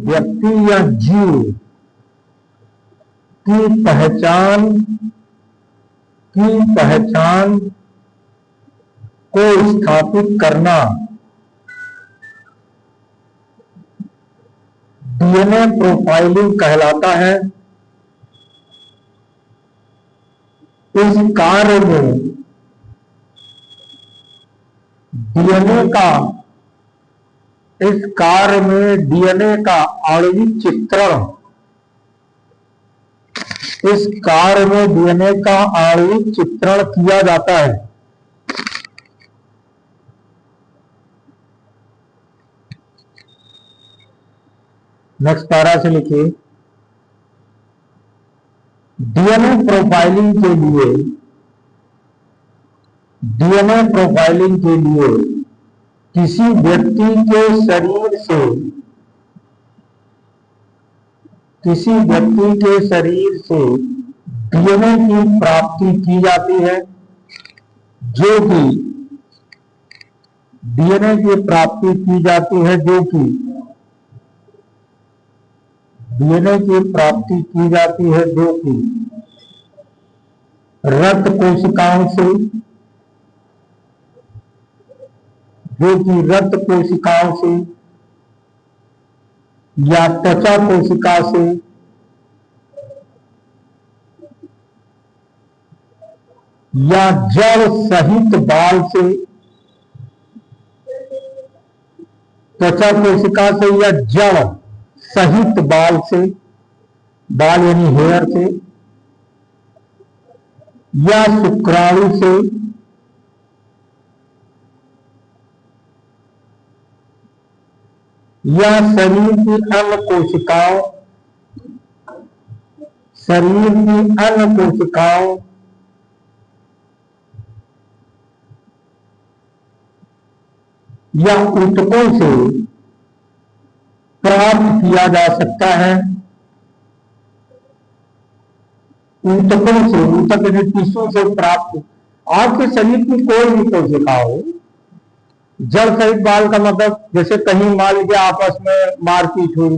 व्यक्ति या जीव की पहचान को स्थापित करना डीएनए प्रोफाइलिंग कहलाता है। इस कार्य में डीएनए का आणविक चित्रण किया जाता है। नेक्स्ट पैरा से लिखिए, डीएनए प्रोफाइलिंग के लिए किसी व्यक्ति के शरीर से डीएनए की प्राप्ति की जाती है, जो कि रक्त कोशिकाओं से या त्वचा कोशिका से या जड़ सहित बाल से, त्वचा कोशिका से या जड़ सहित बाल से, बाल यानी हेयर से, या शुक्राणु से, या शरीर की अन्य कोशिकाओं या ऊतकों से प्राप्त किया जा सकता है। ऊतक टिश्यू से प्राप्त, आपके शरीर की कोई भी कोशिका हो, जड़ सहित बाल का मतलब जैसे कहीं मान लीजिए आपस में मारपीट हुई,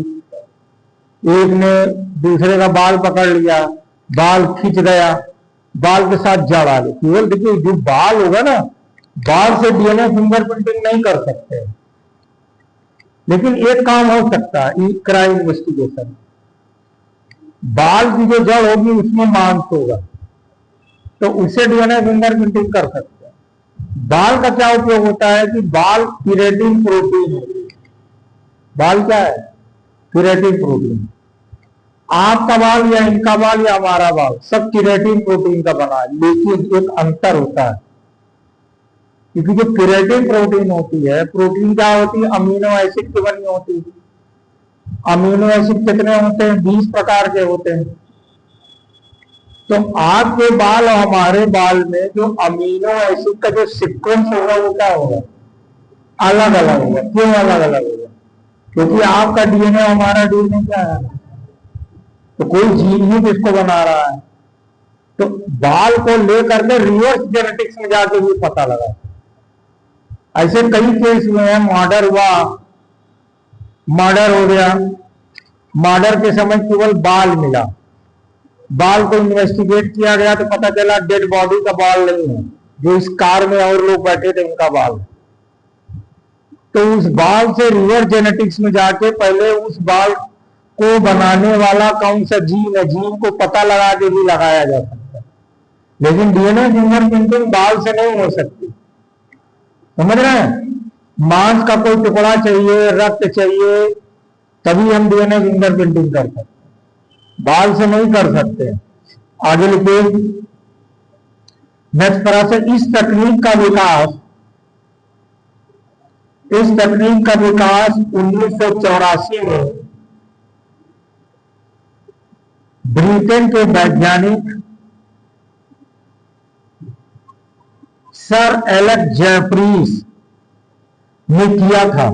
एक ने दूसरे का बाल पकड़ लिया, बाल खींच गया, बाल के साथ जड़ आ गई। केवल देखिए जो बाल होगा ना, बाल से डीएनए फिंगरप्रिंटिंग नहीं कर सकते, लेकिन एक काम हो सकता है क्राइम इन्वेस्टिगेशन। बाल की जो जड़ होगी उसमें मांस होगा, तो उससे डीएनए फिंगरप्रिंटिंग कर सकते हैं। बाल का क्या उपयोग होता है कि बाल क्यूरेटिव प्रोटीन है। बाल क्या है? Curative protein. आपका बाल या इनका बाल या हमारा बाल सब क्यूरेटिव प्रोटीन का बना है, लेकिन एक अंतर होता है, क्योंकि जो क्यूरेटिव प्रोटीन होती है, प्रोटीन क्या होती है? अमीनो एसिड की बनी होती है। अमीनो एसिड कितने होते हैं? 20 प्रकार के होते हैं। तो आपके बाल और हमारे बाल में जो अमीनो एसिड का जो सीक्वेंस होगा वो क्या होगा? अलग अलग होगा। क्यों अलग अलग होगा? क्योंकि आपका डीएनए हमारा डीएनए क्या है, तो कोई जीन ही जिसको बना रहा है। तो बाल को लेकर के रिवर्स जेनेटिक्स में जाके भी पता लगा। ऐसे कई केस में है, मर्डर हो गया, मर्डर के समय केवल बाल मिला, बाल को इन्वेस्टिगेट किया गया तो पता चला डेड बॉडी का बाल नहीं है, जो इस कार में और लोग बैठे थे उनका बाल। तो उस बाल से रिवर्स जेनेटिक्स में जाके पहले उस बाल को बनाने वाला कौन सा जीन है, जीन को पता लगा के भी लगाया जा सकता है। लेकिन डीएनए फिंगरप्रिंटिंग बाल से नहीं हो सकती, समझ रहे हैं? मांस का कोई टुकड़ा चाहिए, रक्त चाहिए, तभी हम डीएनए फिंगरप्रिंटिंग कर सकते हैं, बाल से नहीं कर सकते। आगे लिखिए, नेक्स्ट तरह से इस तकनीक का विकास 1984 में ब्रिटेन के वैज्ञानिक सर एलेक्स जेफरीज ने किया था।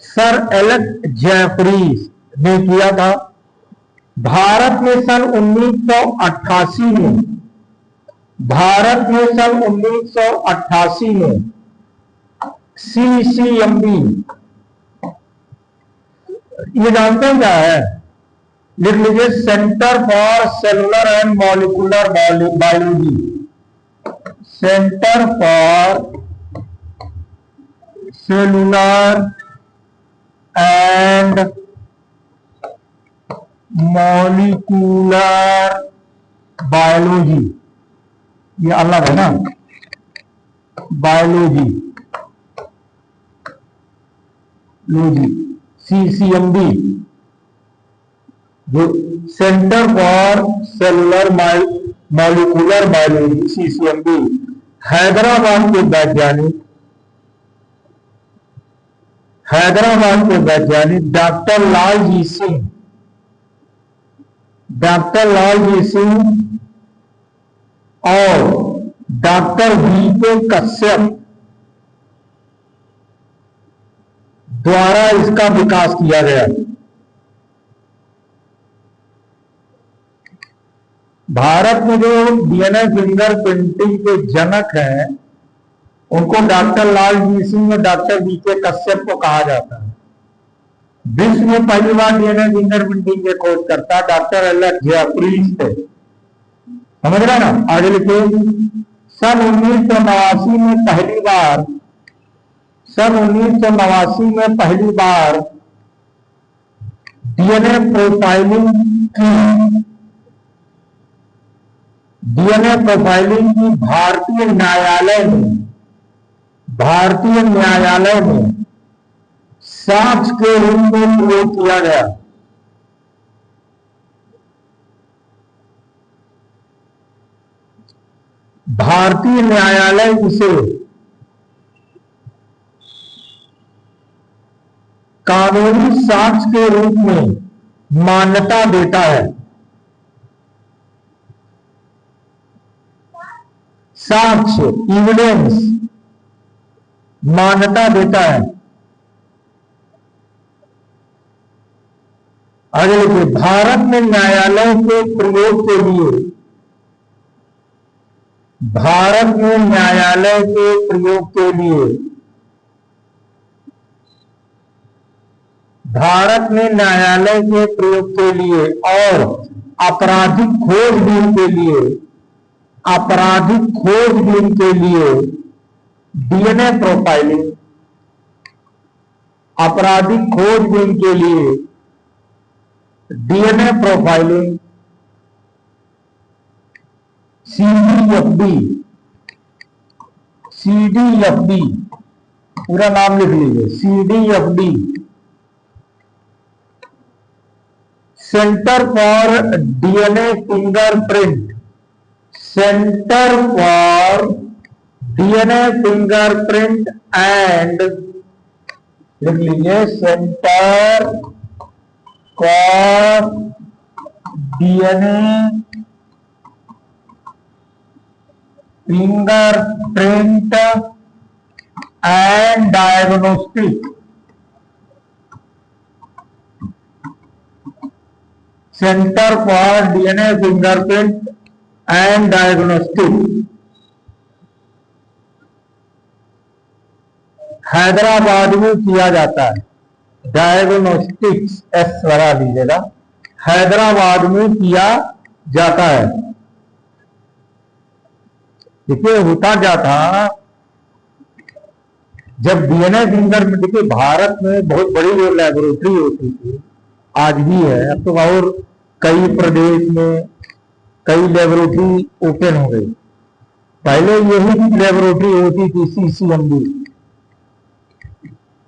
सर एलेक्स जेफरीज ने किया था। भारत में सन 1988 में CCMB, ये जानते हैं क्या है? लिख लीजिए, centre for cellular and molecular biology. Centre for cellular and molecular biology, ये अलग है ना, बायोलॉजी, CCMB, जो centre for cellular molecular biology, CCMB, Hyderabad के वैज्ञानिक डॉक्टर लाल जी सिंह और डॉक्टर VK कश्यप द्वारा इसका विकास किया गया। भारत में जो DNA फिंगरप्रिंटिंग के जनक हैं, उनको डॉक्टर लाल जी सिंह और डॉक्टर VK कश्यप को कहा जाता है। विश्व में पहली बार DNA फिंगरप्रिंटिंग के खोजकर्ता डॉक्टर एलेक्स जेफरीज थे। समझ रहे ना? आगे लिखिए, सन 1989 में पहली बार डीएनए प्रोफाइलिंग की भारतीय न्यायालय में साक्ष्य के रूप में प्रयोग किया गया। भारतीय न्यायालय इसे कानूनी साक्ष्य के रूप में मान्यता देता है। साक्ष्य, एविडेंस, मान्यता देता है। आगे लिखिए, भारत में न्यायालय के प्रयोग के लिए और आपराधिक खोजबीन के लिए डीएनए प्रोफाइलिंग, CDFD, पूरा नाम लिख लीजिए, CDFD, centre for DNA fingerprint and, लिख लीजिए, centre for DNA fingerprint and diagnostic, centre for DNA fingerprint and diagnostic, Hyderabad में किया जाता है। डायग्नोस्टिक्स एस लगा दीजिएगा, हैदराबाद में किया जाता है। देखिए, होता क्या था, जब डीएनए फिंगरप्रिंट, देखिए भारत में बहुत बड़ी जो लेबोरेटरी होती थी, आज भी है, अब तो और कई प्रदेश में कई लेबोरेटरी ओपन हो गई। पहले यही लेबोरेटरी होती थी,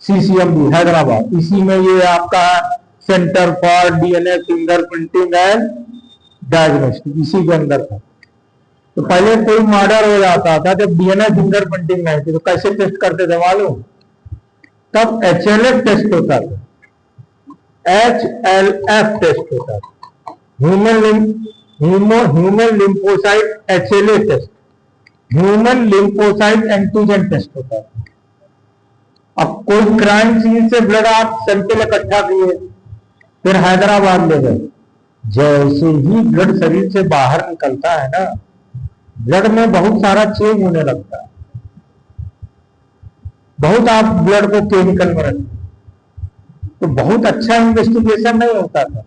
CCMB हैदराबाद। इसी में ये आपका centre for DNA fingerprinting and diagnostic इसी के अंदर था। तो पहले कोई मर्डर हो जाता था, जब डीएनए फिंगरप्रिंटिंग नहीं थी, तो कैसे टेस्ट करते थे मालूम? तब HLF टेस्ट होता था, HLF टेस्ट होता था, human lymphocyte HLA test, human lymphocyte antigen test होता है। अब कोई क्राइम सीन से ब्लड आप सैंपल इकट्ठा किए, फिर हैदराबाद ले गए। जैसे ही ब्लड शरीर से बाहर निकलता है ना, ब्लड में बहुत सारा चेंज होने लगता है। बहुत आप ब्लड को केमिकल में रखते, तो बहुत अच्छा इन्वेस्टिगेशन नहीं होता था।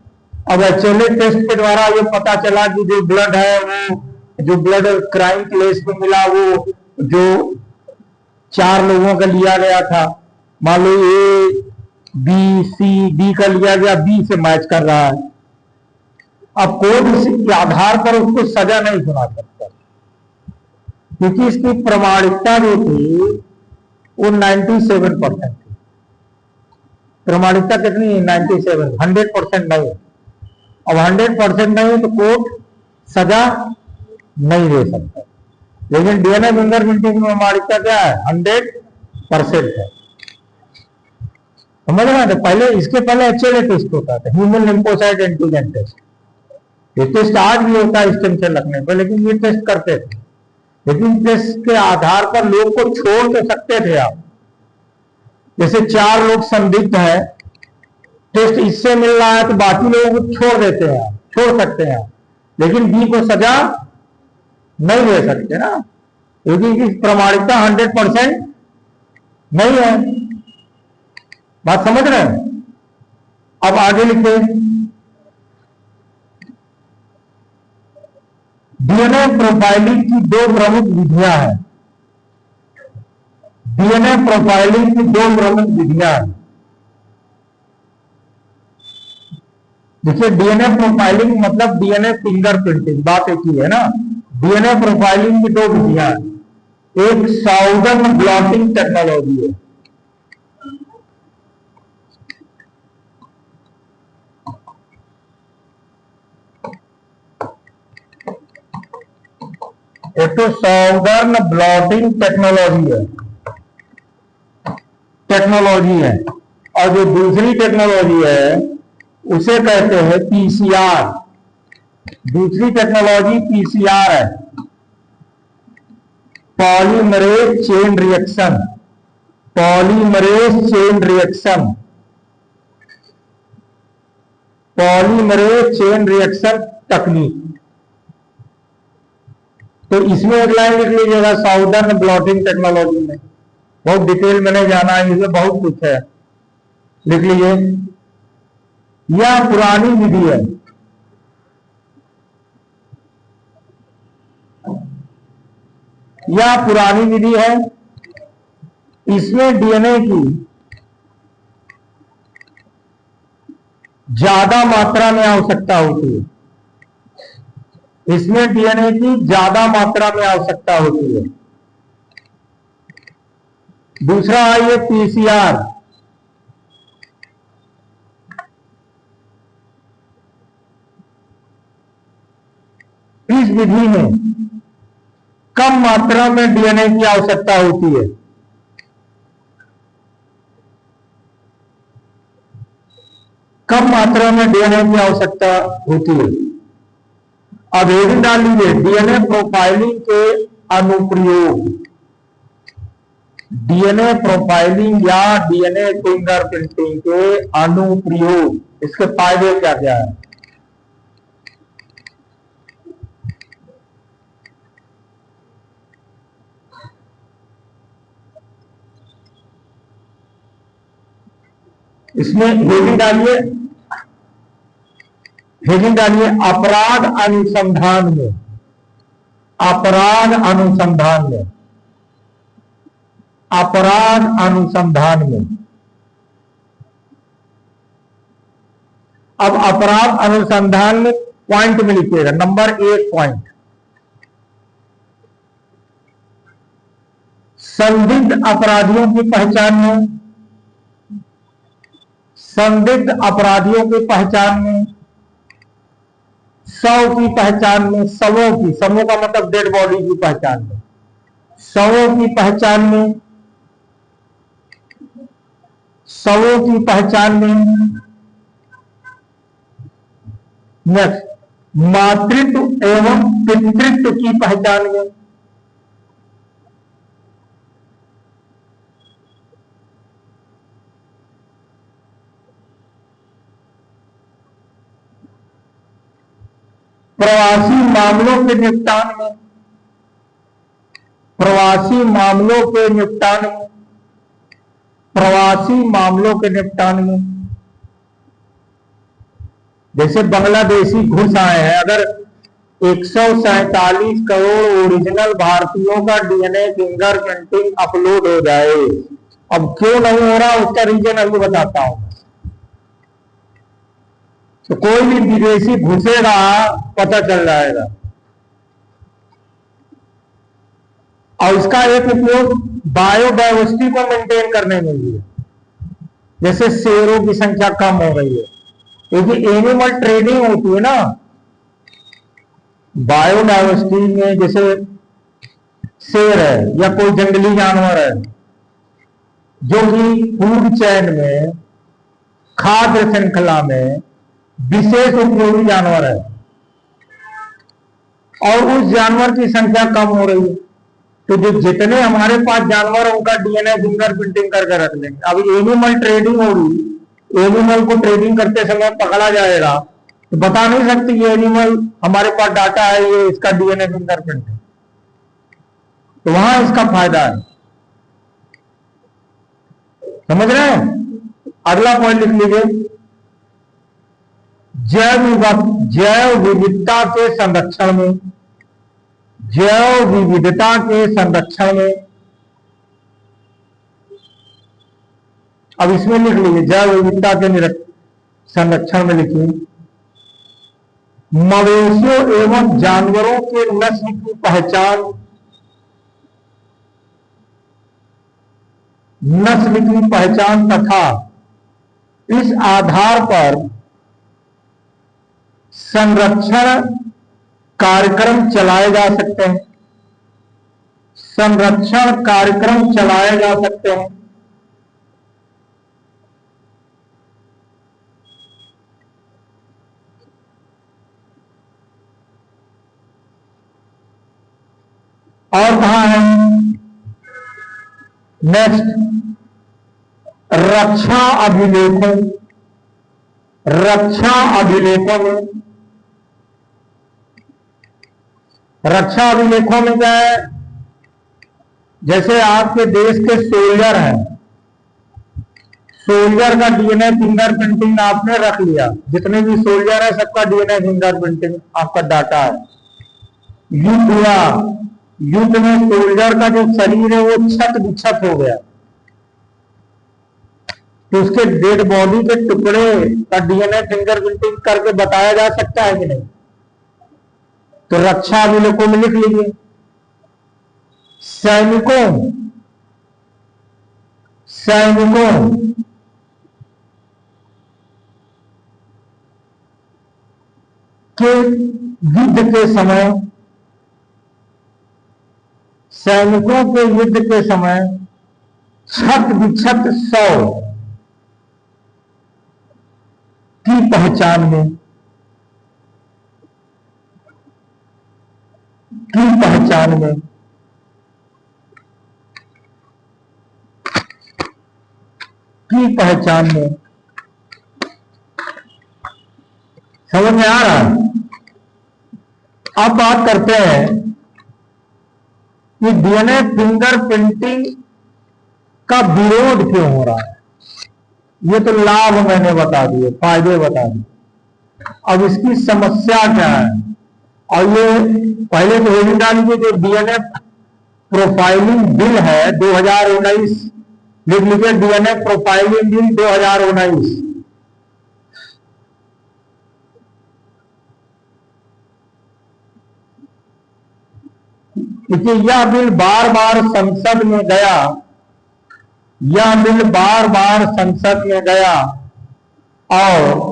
अब एचएलए टेस्ट के द्वारा ये पता चला कि जो ब्लड है वो, जो ब्लड क्राइम केस में मिला, वो जो 4 लोगों का लिया गया था, मान लो ए बी सी डी का लिया गया, बी से मैच कर रहा है। अब कोर्ट के आधार पर उसको सजा नहीं सुना सकता, क्योंकि इसकी प्रमाणिकता जो थी वो 97% थी। प्रमाणिकता कितनी है? 97, 100% नहीं है। अब 100% नहीं है तो कोर्ट सजा नहीं दे सकता। लेकिन डीएनए फिंगरप्रिंटिंग में प्रमाणिकता क्या है? 100% है। समझ रहे हैं? पहले, इसके पहले एचएलए टेस्ट होता था, ह्यूमन लिम्फोसाइट एंटीजन टेस्ट। ये टेस्ट आज भी होता है स्टेम सेल रखने पर, लेकिन ये टेस्ट करते थे। लेकिन टेस्ट के आधार पर लोग को छोड़ तो सकते थे आप। जैसे 4 लोग संदिग्ध है, टेस्ट इससे मिल रहा है तो बाकी लोगों को छोड़ देते हैं, छोड़ सकते हैं। लेकिन बी को सजा नहीं दे सकते ना, क्योंकि प्रमाणिकता 100% नहीं है। बात समझ रहे हैं? अब आगे लिखते हैं, डीएनए प्रोफाइलिंग की 2 प्रमुख विधियां हैं। डीएनए प्रोफाइलिंग की 2 प्रमुख विधियां हैं। देखिए, डीएनए प्रोफाइलिंग मतलब डीएनए फिंगरप्रिंटिंग, बात एक ही है ना। डीएनए प्रोफाइलिंग की 2 विधियां हैं। एक साउदर्न ब्लॉटिंग टेक्नोलॉजी है, एक तो साउदर्न ब्लॉटिंग टेक्नोलॉजी है, और जो दूसरी टेक्नोलॉजी है उसे कहते हैं पीसीआर। दूसरी टेक्नोलॉजी पीसीआर है, polymerase chain reaction. Polymerase chain reaction, polymerase chain reaction तकनीक। तो इसमें एक लाइन लिख लीजिएगा, साउदर्न ब्लॉटिंग टेक्नोलॉजी में। बहुत डिटेल में नहीं जाना है, इसमें बहुत कुछ है, लिख लीजिए। यह पुरानी विधि है, यह पुरानी विधि है। इसमें डीएनए की ज्यादा मात्रा में आवश्यकता होती है, इसमें डीएनए की ज्यादा मात्रा में आवश्यकता होती है। दूसरा है ये पीसीआर। इस विधि में कम मात्रा में डीएनए की आवश्यकता होती है। कम मात्रा में डीएनए की आवश्यकता होती है। अब हेडिंग डाल लीजिए, डीएनए प्रोफाइलिंग के अनुप्रयोग। डीएनए प्रोफाइलिंग या डीएनए फिंगरप्रिंटिंग के अनुप्रयोग, इसके फायदे क्या क्या है? इसमें हेडिंग डालिए, हेडिंग डालिए, अपराध अनुसंधान में। अपराध अनुसंधान में, अपराध अनुसंधान में। अब अपराध अनुसंधान में पॉइंट में लिखिएगा, नंबर 1 पॉइंट, संदिग्ध अपराधियों की पहचान में। संदिग्ध अपराधियों की पहचान में, शव की पहचान में, शवों की, शवों का मतलब डेड बॉडी की पहचान में, शवों की पहचान में, शवों की पहचान में। नेक्स्ट, मातृत्व एवं पितृत्व की पहचान में। प्रवासी मामलों के निपटान में, प्रवासी मामलों के निपटान में। प्रवासी मामलों के निपटान में, जैसे बांग्लादेशी घुस आए हैं, अगर 147 करोड़ ओरिजिनल भारतीयों का डीएनए फिंगरप्रिंटिंग अपलोड हो जाए, अब क्यों नहीं हो रहा उसका रीजन अभी बताता हूं। तो कोई भी विदेशी घुसेगा पता चल जाएगा। और इसका एक उपयोग बायोडाइवर्सिटी को मेंटेन करने में भी है, जैसे शेरों की संख्या कम हो रही है, क्योंकि एनिमल ट्रेडिंग होती है ना बायोडाइवर्सिटी में, जैसे शेर है या कोई जंगली जानवर है जो कि फूड चेन में, खाद्य श्रृंखला में विशेष उपयोगी जानवर है, और उस जानवर की संख्या कम हो रही है, तो जो जितने हमारे पास जानवर है उनका डीएनए फिंगरप्रिंटिंग करके रख लेंगे। अब एनिमल ट्रेडिंग होगी, एनिमल को ट्रेडिंग करते समय पकड़ा जाएगा तो बता नहीं सकती ये एनिमल हमारे पास डाटा है, ये इसका डीएनए फिंगरप्रिंट है, तो वहां इसका फायदा है। समझ रहे हैं? अगला पॉइंट लिख लीजिए, जैव विविधता के संरक्षण में, जैव विविधता के संरक्षण में, अब इसमें लिख लीजिए जैव विविधता के संरक्षण में लिखिए, मवेशियों एवं जानवरों के नस्ल की पहचान, नस्ल की पहचान तथा इस आधार पर संरक्षण कार्यक्रम चलाए जा सकते हैं, संरक्षण कार्यक्रम चलाए जा सकते हैं। और कहां है नेक्स्ट, रक्षा अभिलेखों, रक्षा अभिलेखों में, रक्षा अभिलेखों में क्या है, जैसे आपके देश के सोल्जर हैं, सोल्जर का डीएनए फिंगरप्रिंटिंग आपने रख लिया, जितने भी सोल्जर है सबका डीएनए फिंगरप्रिंटिंग आपका डाटा है। युद्ध हुआ, युद्ध में सोल्जर का जो शरीर है वो छत विक्षत हो गया, तो उसके डेड बॉडी के टुकड़े का डीएनए फिंगरप्रिंटिंग करके बताया जा सकता है कि नहीं, तो रक्षा अभिलेखों में लिख लीजिए, सैनिकों, सैनिकों के युद्ध के समय, सैनिकों के युद्ध के समय छत विक्षत शव की पहचान में, की पहचान में, की पहचान में, समझ में आ रहा है? अब बात करते हैं कि डीएनए फिंगरप्रिंटिंग का विरोध क्यों हो रहा है। ये तो लाभ मैंने बता दिए, फायदे बता दिए, अब इसकी समस्या क्या है। और ये पहले तो हेडिंग डालिए, जो डीएनए प्रोफाइलिंग बिल है 2019, लिख लीजिए डीएनए प्रोफाइलिंग बिल 2019। क्योंकि यह बिल बार बार संसद में गया, यह बिल बार बार संसद में गया और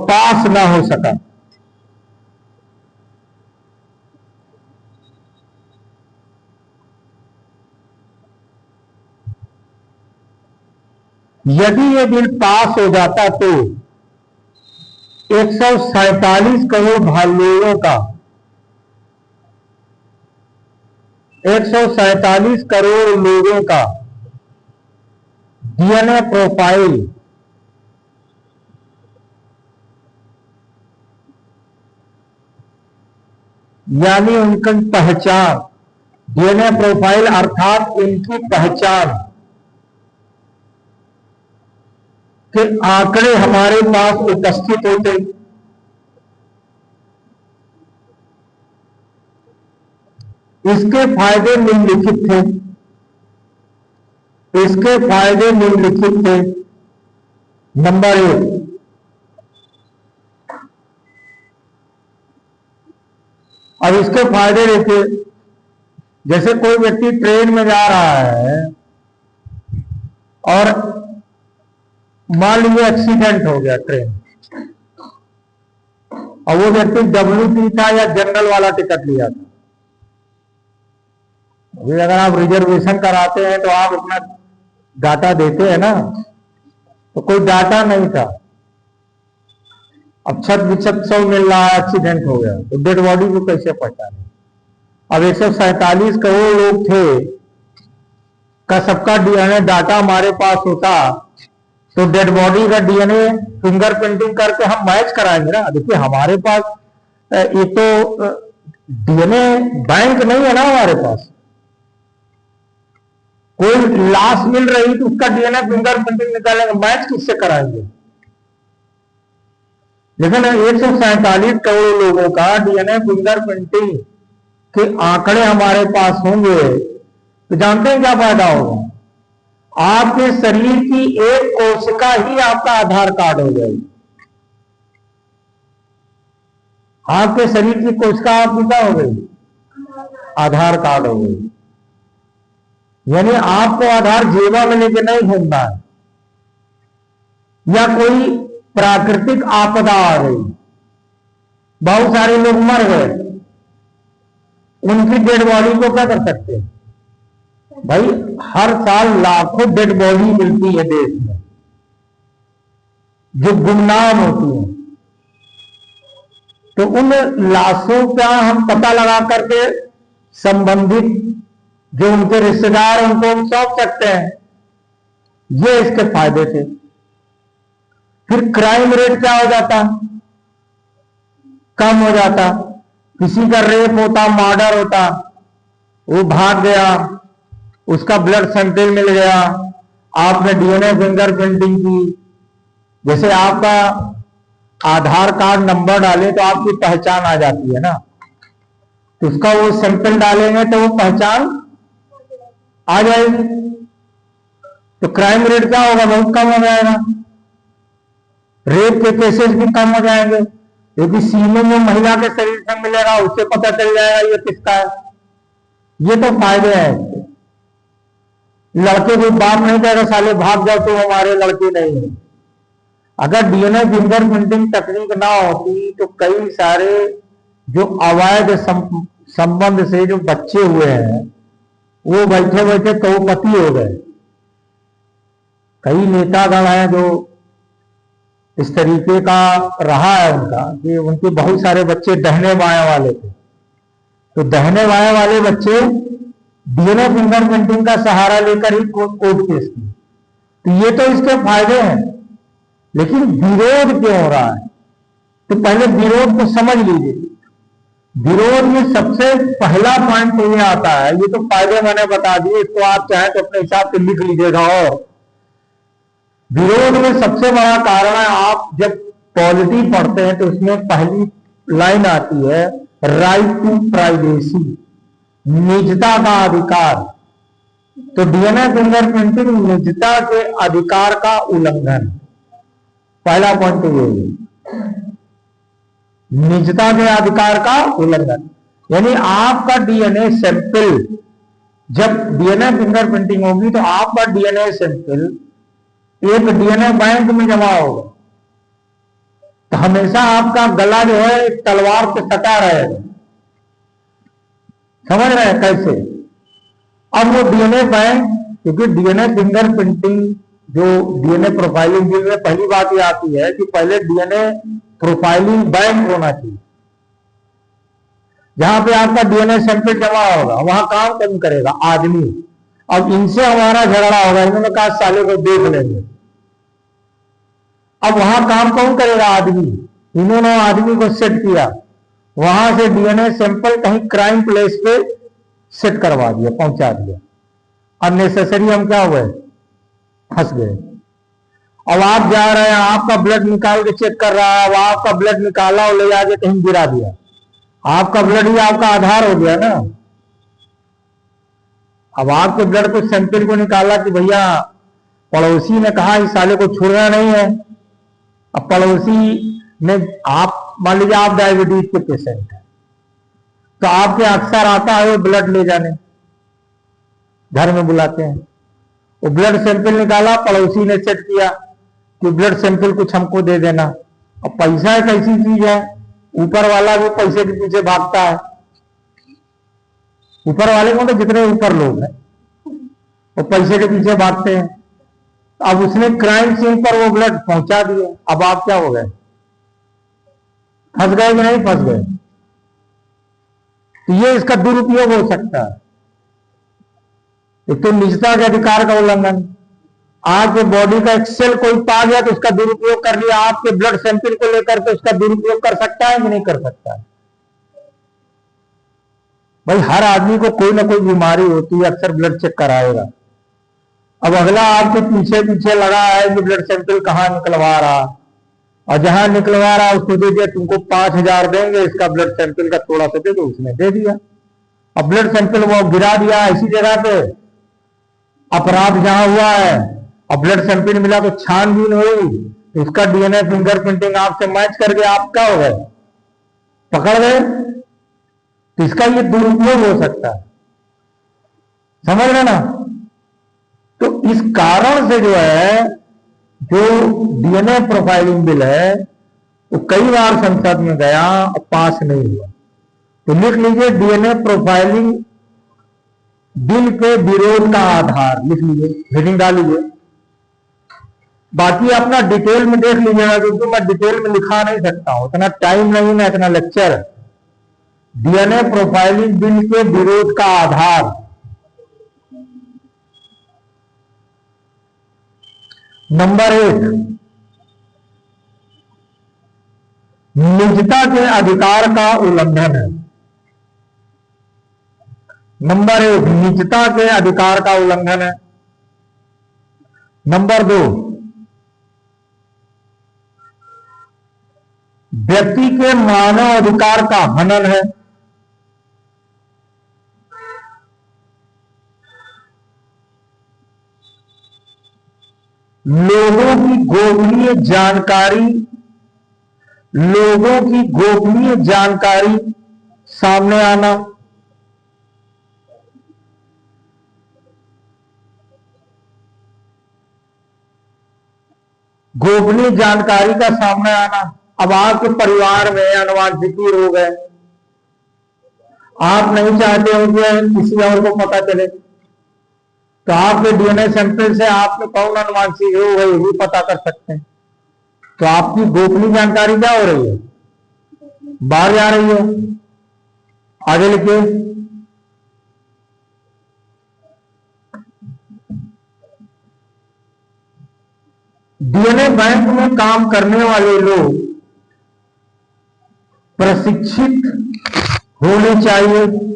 पास ना हो सका। यदि ये बिल पास हो जाता तो 147 करोड़ लोगों का, 147 करोड़ लोगों का डीएनए प्रोफाइल यानी उनकी पहचान, डीएनए प्रोफाइल अर्थात उनकी पहचान के आंकड़े हमारे पास उपस्थित होते। इसके फायदे निम्नलिखित थे। इसके फायदे निम्नलिखित थे। नंबर 1, अब इसके फायदे देखिए। जैसे कोई व्यक्ति ट्रेन में जा रहा है और मान लीजिए एक्सीडेंट हो गया ट्रेन, और वो व्यक्ति WT था या जनरल वाला टिकट लिया था। अभी अगर आप रिजर्वेशन कराते हैं तो आप अपना डाटा देते हैं ना, तो कोई डाटा नहीं था। अब छत बिछत सब मिल रहा है, एक्सीडेंट हो गया तो डेड बॉडी को कैसे पहचाने? अब 147 करोड़ लोग थे का सबका डीएनए डाटा हमारे पास होता तो डेड बॉडी का डीएनए फिंगरप्रिंटिंग करके हम मैच कराएंगे ना। देखिए हमारे पास ये तो डीएनए बैंक नहीं है ना हमारे पास। कोई लाश मिल रही तो उसका डीएनए फिंगरप्रिंटिंग निकालेंगे, मैच किससे कराएंगे? लेकिन 147 करोड़ लोगों का डीएनए फिंगरप्रिंटिंग के आंकड़े हमारे पास होंगे तो जानते हैं क्या फायदा होगा? आपके शरीर की एक कोशिका ही आपका आधार कार्ड हो जाएगी। आपके शरीर की कोशिका आपकी क्या हो गई? आधार कार्ड हो गई। यानी आपको आधार जेबा में लेके नहीं घूमना है, या कोई प्राकृतिक आपदा आ गई, बहुत सारे लोग मर गए, उनकी डेड बॉडी को क्या कर सकते हैं? भाई हर साल लाखों डेड बॉडी मिलती है देश में जो गुमनाम होती है, तो उन लाशों का हम पता लगा करके संबंधित जो उनके रिश्तेदार उनको हम सौंप सकते हैं। ये इसके फायदे थे। फिर क्राइम रेट क्या हो जाता? कम हो जाता। किसी का रेप होता, मर्डर होता, वो भाग गया, उसका ब्लड सैंपल मिल गया, आपने डीएनए फिंगरप्रिंटिंग की, जैसे आपका आधार कार्ड नंबर डाले तो आपकी पहचान आ जाती है ना, तो उसका वो सैंपल डालेंगे तो वो पहचान आ जाएगी। तो क्राइम रेट क्या होगा? बहुत कम हो जाएगा। रेप के केसेस भी कम हो जाएंगे, क्योंकि सीने में महिला के शरीर से मिलेगा, उससे पता चल जाएगा ये किसका है। ये तो फायदे हैं। लड़के को बाप नहीं कहेगा साले भाग जाओ तो हमारे लड़के नहीं है। अगर डीएनए फिंगरप्रिंटिंग तकनीक ना होती तो कई सारे जो अवैध संबंध से जो बच्चे हुए हैं वो बैठे बैठे करोड़पति हो गए। कई नेतागण हैं जो इस तरीके का रहा है उनका कि उनके बहुत सारे बच्चे दहने बाएं वाले थे, तो दहने बाएं वाले बच्चे डीएनए फिंगरप्रिंटिंग का सहारा लेकर ही कोर्ट केस की। तो ये तो इसके फायदे हैं, लेकिन विरोध क्यों हो रहा है? तो पहले विरोध को समझ लीजिए। विरोध में सबसे पहला पॉइंट तो ये आता है, ये तो फायदे मैंने बता दिए, इसको आप चाहें तो अपने हिसाब से लिख लीजिएगा। और विरोध में सबसे बड़ा कारण है, आप जब पॉलिटी पढ़ते हैं तो उसमें पहली लाइन आती है राइट टू प्राइवेसी, निजता का अधिकार। तो डीएनए फिंगरप्रिंटिंग निजता के अधिकार का उल्लंघन, पहला पॉइंट तो ये है, निजता के अधिकार का उल्लंघन। यानी आपका डीएनए सैंपल, जब डीएनए फिंगरप्रिंटिंग होगी तो आपका डीएनए सैंपल एक डीएनए बैंक में जमा होगा, तो हमेशा आपका गला जो है एक तलवार से सटा रहेगा। समझ रहे हैं कैसे? अब वो डीएनए बैंक, क्योंकि डीएनए फिंगरप्रिंटिंग जो डीएनए प्रोफाइलिंग बिल में पहली बात ये आती है कि पहले डीएनए प्रोफाइलिंग बैंक होना चाहिए, जहां पे आपका डीएनए सैंपल जमा होगा, वहां काम कौन करेगा? आदमी। अब इनसे हमारा झगड़ा होगा, इन्होंने कहा साले को देख लेंगे, अब वहां काम कौन करेगा? आदमी। इन्होंने आदमी को सेट किया, वहां से डीएनए सैंपल कहीं क्राइम प्लेस पे सेट करवा दिया, पहुंचा दिया। अननेसेसरी हम क्या हुए, फंस गए। अब आप जा रहे हैं, आपका ब्लड निकाल के चेक कर रहा है, अब आपका ब्लड निकाला और ले जाके कहीं गिरा दिया, आपका ब्लड ही आपका आधार हो गया ना। अब आपके ब्लड को सैंपल को निकाला कि भैया पड़ोसी ने कहा इस साले को छोड़ना नहीं है। अब पड़ोसी ने, आप मान लीजिए आप डायबिटीज के पेशेंट हैं, तो आपके अक्सर आता है वो ब्लड ले जाने, घर में बुलाते हैं, वो ब्लड सैंपल निकाला, पड़ोसी ने सेट किया कि ब्लड सैंपल कुछ हमको दे देना। अब पैसा एक ऐसी चीज है, ऊपर वाला भी पैसे के पीछे भागता है। ऊपर वाले को तो जितने ऊपर लोग हैं वो पैसे के पीछे भागते हैं। अब उसने क्राइम सीन पर वो ब्लड पहुंचा दिया, अब आप क्या हो गए, फंस गए कि नहीं फंस गए। तो ये इसका दुरुपयोग हो सकता है। एक तो निजता के अधिकार का उल्लंघन, आपके बॉडी का एक सेल कोई पा गया तो उसका दुरुपयोग कर लिया, आपके ब्लड सैंपल को लेकर तो उसका दुरुपयोग कर सकता है कि नहीं कर सकता है। भाई हर आदमी को कोई ना कोई बीमारी होती है, अक्सर ब्लड चेक कराएगा। अब अगला आपके पीछे पीछे लगा है कि ब्लड सैंपल कहां निकलवा रहा, और जहां निकलवा रहा उसको दे दिया, तुमको 5,000 देंगे इसका ब्लड सैंपल का थोड़ा सा दे दो, उसने दे दिया। अब ब्लड सैंपल वो गिरा दिया ऐसी जगह पे, अपराध जहां हुआ है, अब ब्लड सैंपल मिला तो छानबीन हुई, उसका डीएनए फिंगरप्रिंटिंग आपसे मैच करके आप क्या हो गए, पकड़ गए। तो इसका ये दुरुपयोग हो सकता है, समझ रहे ना। तो इस कारण से जो है, जो डीएनए प्रोफाइलिंग बिल है वो कई बार संसद में गया और पास नहीं हुआ। तो लिख लीजिए, डीएनए प्रोफाइलिंग बिल के विरोध का आधार लिख लीजिए, हेडिंग डालिए। बाकी अपना डिटेल में देख लीजिएगा, क्योंकि मैं डिटेल में लिखा नहीं सकता हूं, इतना टाइम नहीं ना, इतना लेक्चर है। डीएनए प्रोफाइलिंग बिल के विरोध का आधार, नंबर 1, निजता के अधिकार का उल्लंघन है। नंबर 1, निजता के अधिकार का उल्लंघन है। नंबर 2, व्यक्ति के मानव अधिकार का हनन है। लोगों की गोपनीय जानकारी सामने आना, गोपनीय जानकारी का सामने आना। अब आपके परिवार में अनुवांशिक रोग है, आप नहीं चाहते हो कि किसी और को पता चले, तो आपके डीएनए सैंपल से आपने कौन अनुवांशिक रोग है ये भी पता कर सकते हैं। तो आपकी गोपनीय जानकारी क्या हो रही है, बाहर जा रही है। आगे लिखिए, डीएनए बैंक में काम करने वाले लोग प्रशिक्षित होने चाहिए।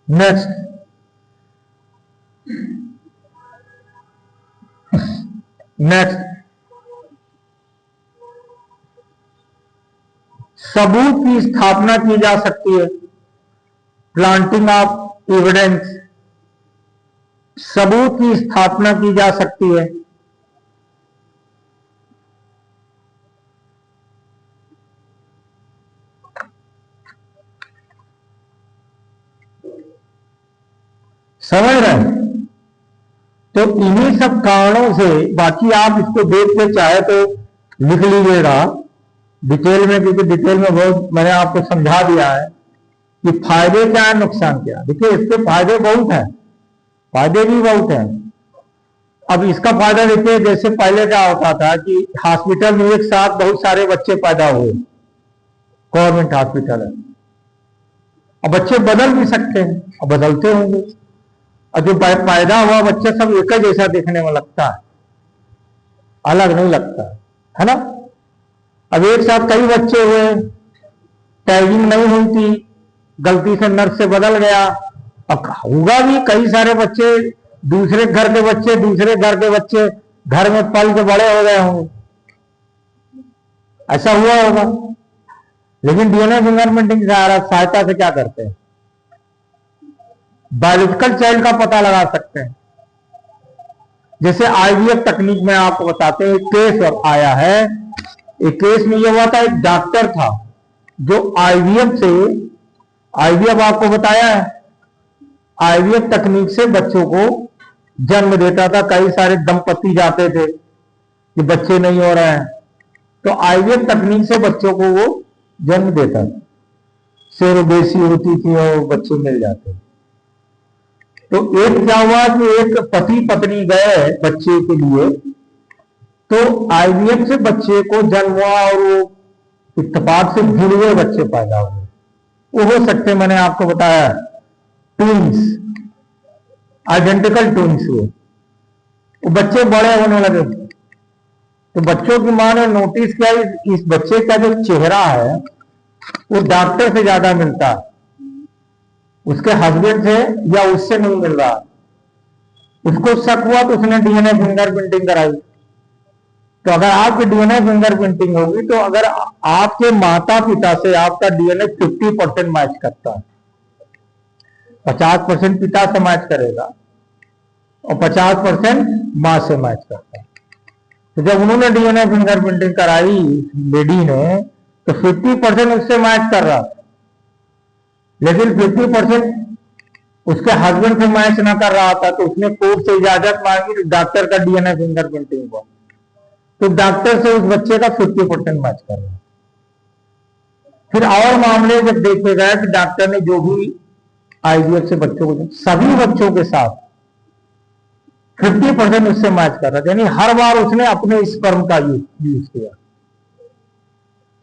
नेक्स्ट, सबूत की स्थापना की जा सकती है। प्लांटिंग ऑफ एविडेंस, सबूत की स्थापना की जा सकती है। समझ रहे हैं। तो इन्हीं सब कारणों से, बाकी आप इसको देख के चाहे तो लिख लीजिएगा डिटेल में, क्योंकि डिटेल में बहुत मैंने आपको समझा दिया है कि फायदे क्या है नुकसान क्या है। देखिए इसके फायदे बहुत हैं, फायदे भी बहुत हैं। अब इसका फायदा देखिए, जैसे पहले क्या होता था कि हॉस्पिटल में एक साथ बहुत सारे बच्चे पैदा हुए, गवर्नमेंट हॉस्पिटल है, अब बच्चे बदल भी सकते हैं और बदलते होंगे, और जो पैदा हुआ बच्चा सब एक जैसा देखने में लगता है, अलग नहीं लगता है ना। अब एक साथ कई बच्चे हुए, टैगिंग नहीं हुई थी, गलती से नर्स से बदल गया। अब होगा भी, कई सारे बच्चे, दूसरे घर के बच्चे, दूसरे घर के बच्चे घर में पल के बड़े हो गए होंगे, ऐसा हुआ होगा। लेकिन डीएनए फिंगरप्रिंटिंग की सहायता से क्या करते हैं, बायोलॉजिकल चाइल्ड का पता लगा सकते हैं। जैसे आईवीएफ तकनीक में आपको बताते हैं, एक केस आया है। एक केस में यह हुआ था, एक डॉक्टर था जो आईवीएफ आपको बताया है, आईवीएफ तकनीक से बच्चों को जन्म देता था। कई सारे दंपति जाते थे कि बच्चे नहीं हो रहे हैं, तो आईवीएफ तकनीक से बच्चों को वो जन्म देता था। सेरोगेसी होती थी और बच्चे मिल जाते थे। तो एक क्या हुआ कि एक पति पत्नी गए बच्चे के लिए, तो आईवीएफ से बच्चे को जन्म हुआ और वो इत्तेफाक से जुड़े हुए बच्चे पैदा हुए। वो हो सकते, मैंने आपको बताया, ट्विंस, आइडेंटिकल ट्विंस हुए। वो बच्चे बड़े होने लगे, तो बच्चों की मां ने नोटिस किया इस बच्चे का जो चेहरा है वो डॉक्टर से ज्यादा मिलता है, उसके हस्बैंड से या उससे नहीं मिल रहा। उसको शक हुआ तो उसने डीएनए फिंगरप्रिंटिंग कराई। तो अगर आपकी डीएनए फिंगरप्रिंटिंग होगी तो अगर आपके माता पिता से आपका डीएनए 50% मैच करता है, 50% पिता से मैच करेगा और 50% मां से मैच करता है। तो जब उन्होंने डीएनए फिंगरप्रिंटिंग कराई लेडी ने, तो 50% उससे मैच कर रहा था, लेकिन 50% उसके हस्बैंड से मैच ना कर रहा था। तो उसने कोर्ट से इजाजत मांगी, डॉक्टर का डीएनए फिंगरप्रिंटिंग हुआ, तो डॉक्टर से उस बच्चे का 50% मैच कर रहा। फिर और मामले जब देखे गए कि डॉक्टर ने जो भी आईवीएफ से बच्चों को, सभी बच्चों के साथ 50% उससे मैच कर रहा था, यानी हर बार उसने अपने स्पर्म का यूज किया।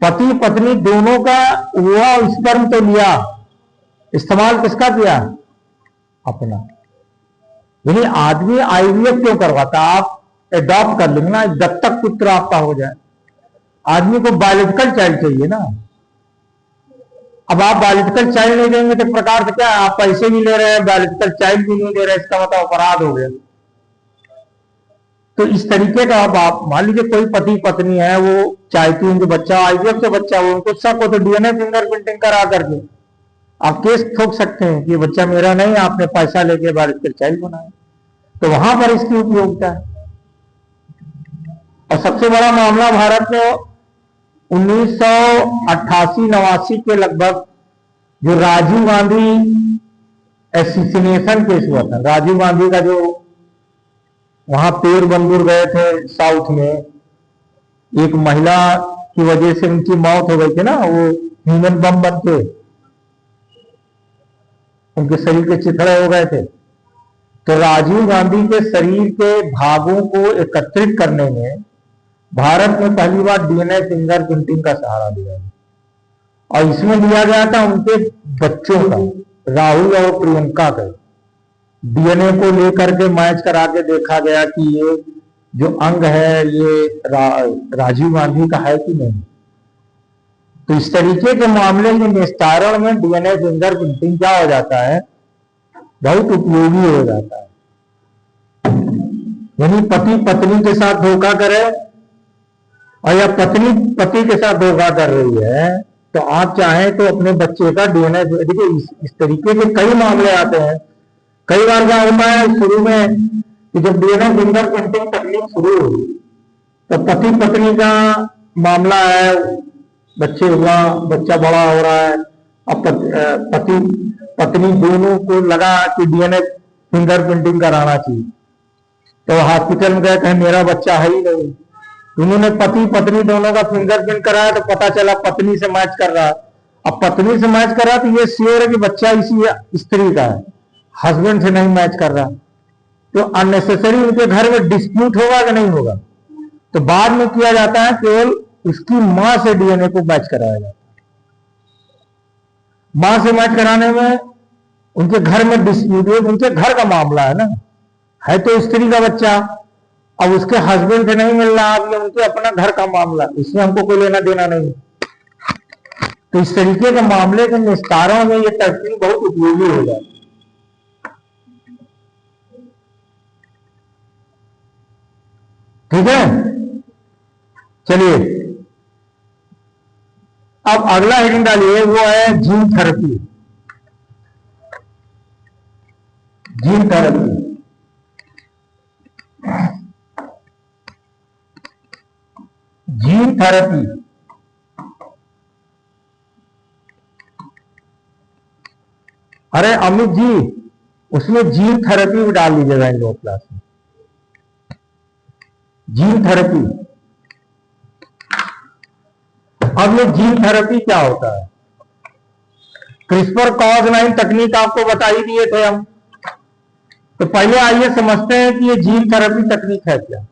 पति पत्नी दोनों का हुआ स्पर्म तो लिया, इस्तेमाल किसका किया, अपना। यानी आदमी आईवीएफ क्यों करवाता, आप एडॉप्ट कर लेंगे ना, दत्तक पुत्र आपका हो जाए। आदमी को बायोलॉजिकल चाइल्ड चाहिए ना। अब आप बायोलॉजिकल चाइल्ड नहीं देंगे तो प्रकार से क्या, आप पैसे भी ले रहे हैं, बायोलॉजिकल चाइल्ड भी नहीं दे रहे, इसका मतलब अपराध हो गया। तो इस तरीके का अब आप मान लीजिए कोई पति पत्नी है, वो चाहती है कि बच्चा आईवीएफ से बच्चा हो, उनको शक हो तो डीएनए फिंगरप्रिंटिंग करा करके आप केस ठोक सकते हैं कि बच्चा मेरा नहीं, आपने पैसा लेके बायोलॉजिकल चाइल्ड बनाया। तो वहां पर इसकी उपयोगिता है। और सबसे बड़ा मामला भारत में 1988-89 के लगभग जो राजीव गांधी एसिसिनेशन केस हुआ था। राजीव गांधी का जो वहां पेड़ बंदूर गए थे साउथ में, एक महिला की वजह से उनकी मौत हो गई थी ना, वो ह्यूमन बम बन के उनके शरीर के चिथड़े हो गए थे। तो राजीव गांधी के शरीर के भागों को एकत्रित करने में भारत में पहली बार डीएनए फिंगरप्रिंटिंग का सहारा लिया गया। और इसमें लिया गया था उनके बच्चों का, राहुल और प्रियंका का। डीएनए को लेकर के मैच करा के देखा गया कि ये जो अंग है ये राजीव गांधी का है कि नहीं। तो इस तरीके के मामले में निस्तारण में डीएनए फिंगरप्रिंटिंग क्या हो जाता है, बहुत उपयोगी हो जाता है। यानी पति पत्नी के साथ धोखा करे और या पत्नी पति के साथ धोखा कर रही है, तो आप चाहें तो अपने बच्चे का डीएनए, देखिए इस तरीके के कई मामले आते हैं। कई बार क्या होता है शुरू में कि जब डीएनए फिंगरप्रिंटिंग तकनीक शुरू हुई तो पति पत्नी का मामला है, बच्चे हुआ, बच्चा बड़ा हो रहा है, अब पति पत्नी दोनों को लगा कि डीएनए फिंगरप्रिंटिंग कराना चाहिए। तो हॉस्पिटल में गए, कहे मेरा बच्चा है ही नहीं। उन्होंने पति पत्नी दोनों का फिंगरप्रिंट कराया तो पता चला पत्नी से मैच कर रहा है। अब पत्नी से मैच कर रहा तो ये श्योर है कि बच्चा इसी स्त्री का है, हस्बैंड से नहीं मैच कर रहा। तो अननेसेसरी उनके घर में डिस्प्यूट होगा कि नहीं होगा। तो बाद में किया जाता है केवल उसकी मां से डीएनए को मैच कराया जाता है। मां से मैच कराने में उनके घर में डिस्प्यूट, उनके घर का मामला है ना, है तो स्त्री का बच्चा, अब उसके हस्बैंड से नहीं मिल रहा, अब ये उनके अपना घर का मामला, इसमें हमको कोई लेना देना नहीं। तो इस तरीके के मामले के निस्तारण में ये तरकीब बहुत उपयोगी हो जाती है। ठीक है, चलिए अब अगला हेडिंग डालिए, वो है gene therapy. Gene therapy, gene therapy अरे अमित जी, उसमें जीन थेरेपी भी डाल लीजिएगा इन लोग क्लास में। जीन थेरेपी, अब ये जीन थेरेपी क्या होता है? क्रिस्पर Cas9 तकनीक आपको बता ही दिए थे हम। तो पहले आइए समझते हैं कि ये जीन थेरेपी तकनीक है क्या।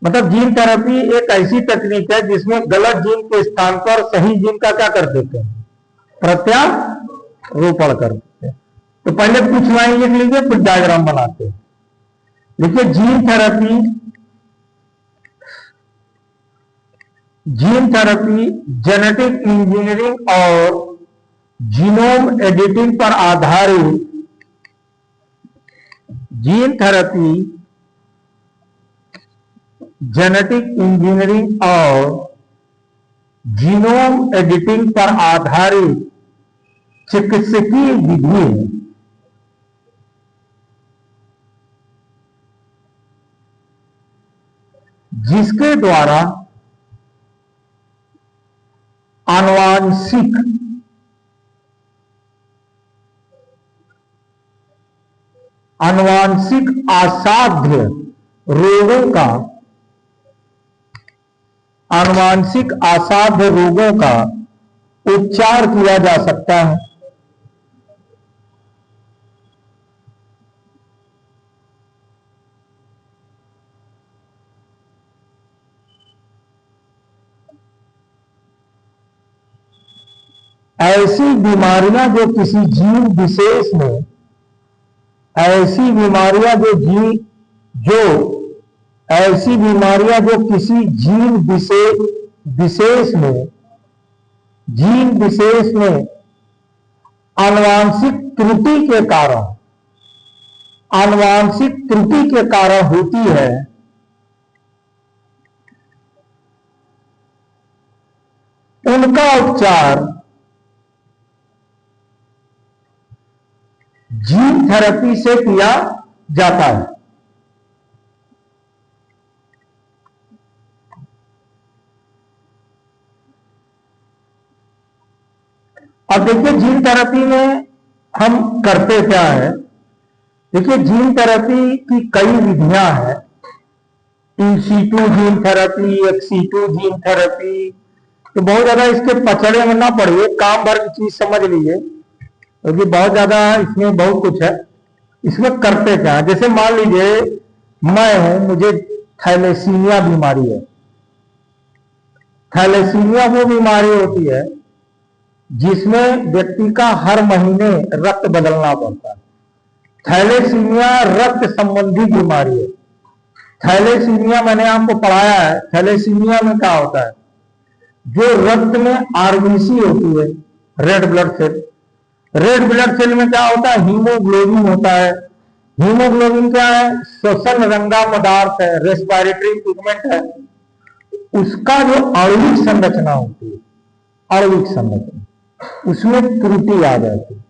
मतलब जीन थेरेपी एक ऐसी तकनीक है जिसमें गलत जीन के स्थान पर सही जीन का क्या कर देते हैं? प्रत्यारोपण कर देते हैं। तो पहले कुछ लाइन लिख लीजिए, फिर डायग्राम बनाते हैं। देखिए, जीन थेरेपी जेनेटिक इंजीनियरिंग और जीनोम एडिटिंग पर आधारित जीन थेरेपी, जेनेटिक इंजीनियरिंग और जीनोम एडिटिंग पर आधारित चिकित्सकीय विधि है जिसके द्वारा आनुवांशिक असाध्य रोगों का उपचार किया जा सकता है। ऐसी बीमारियां जो किसी जीन विशेष में ऐसी बीमारियां जो किसी जीन विशेष में आनुवांशिक त्रुटि के कारण होती है, उनका उपचार जीन थेरेपी से किया जाता है। अब देखिए, जीन थेरेपी में हम करते क्या है। देखिए, जीन थेरेपी की कई विधियां हैं। In situ gene therapy, ex situ gene therapy. तो बहुत ज्यादा इसके पचड़े में ना पड़िए, काम भर की चीज समझ लीजिए, क्योंकि बहुत ज्यादा इसमें बहुत कुछ है। इसमें करते क्या, जैसे मान लीजिए मैं हूं, मुझे थैलेसीमिया बीमारी है। थैलेसीमिया वो बीमारी होती है जिसमें व्यक्ति का हर महीने रक्त बदलना पड़ता है। थैलेसीमिया रक्त संबंधी बीमारी है। थैलेसीमिया मैंने आपको पढ़ाया है। थैलेसीमिया में क्या होता है, जो रक्त में आरबीसी होती है, रेड ब्लड सेल में क्या होता है, हीमोग्लोबिन होता है। हीमोग्लोबिन क्या है, श्वसन रंगा पदार्थ है, रेस्पिरेटरी पिगमेंट है। उसका जो आणविक संरचना होती है, आणविक संरचना, उसमें त्रुटि आ जाती है।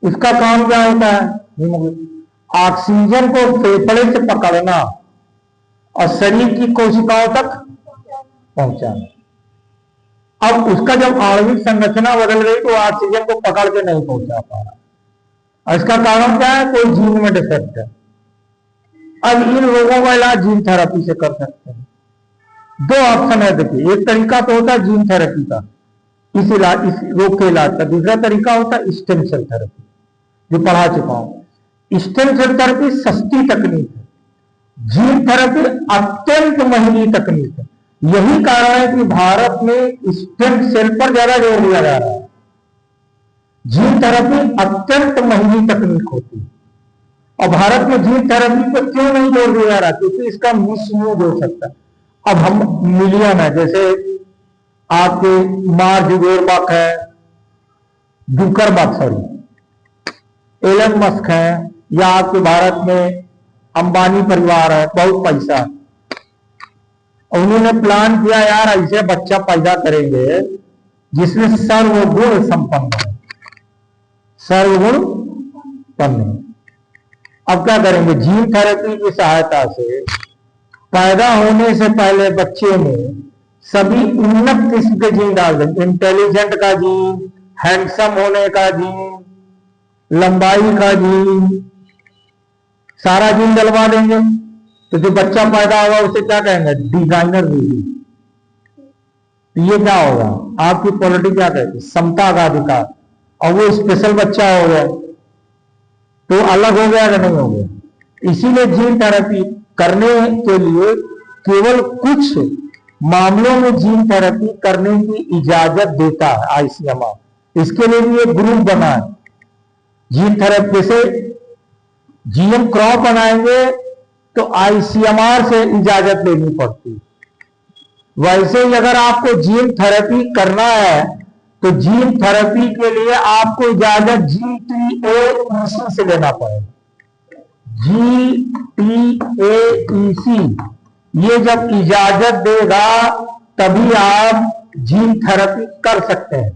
उसका काम क्या होता है, हीमोग्लोबिन ऑक्सीजन को फेफड़े से पकड़ना और शरीर की कोशिकाओं तक पहुंचाना। अब उसका जब आणविक संरचना बदल गई तो ऑक्सीजन को पकड़ के नहीं पहुंचा पा रहा। और इसका कारण क्या है, कोई जीन में डिफेक्ट है। अब इन लोगों का इलाज जीन थेरेपी से कर सकते हैं। दो ऑप्शन है। देखिए, एक तरीका तो होता है जीन थेरेपी का, इस रोग के इलाज का। दूसरा तरीका होता है स्टेम सेल थेरेपी, जो पढ़ा चुका हूं। स्टेम सेल थेरेपी सस्ती तकनीक है, जीन थेरेपी अत्यंत महंगी तकनीक है। यही कारण है कि भारत में स्टेम सेल पर ज्यादा जोर दिया जा रहा है। जीन थेरेपी अत्यंत महंगी तकनीक होती है। और भारत में जीन थेरेपी पे क्यों नहीं जोर दिया जा रहा? क्योंकि इसका मिसयूज हो सकता है। अब हम मिलियन है, जैसे आपके मार्क जुगरबर्ग है, जुकरबर्ग सॉरी, एलन मस्क है, या आपके भारत में अंबानी परिवार है, बहुत पैसा। उन्होंने प्लान किया यार ऐसे बच्चा पैदा करेंगे जिसमें सर्वगुण संपन्न है, सर्वगुण संपन्न। अब क्या करेंगे? जीन थेरेपी की सहायता से पैदा होने से पहले बच्चे में सभी उन्नत किस्म के जीन डाल देंगे। इंटेलिजेंट का जीन, हैंडसम होने का जीन, लंबाई का जीन, सारा जीन डलवा देंगे। तो जो बच्चा पैदा होगा उसे क्या कहेंगे? Designer baby. ये क्या होगा? आपकी पॉलिटी क्या कहती है? समता का अधिकार। और वो स्पेशल बच्चा हो गया तो अलग हो गया या नहीं हो गया? इसीलिए जीन थेरेपी करने के लिए केवल कुछ मामलों में जीन थेरेपी करने की इजाजत देता है आईसीएमआर। इसके लिए भी एक ग्रुप बना है जीन थेरेपी से। जीएम क्रॉप बनाएंगे तो आईसीएमआर से इजाजत लेनी पड़ती। वैसे ही अगर आपको जीन थेरेपी करना है तो जीन थेरेपी के लिए आपको इजाजत GTAEC से लेना पड़ेगा। GTAEC ये जब इजाजत देगा तभी आप जीन थेरेपी कर सकते हैं।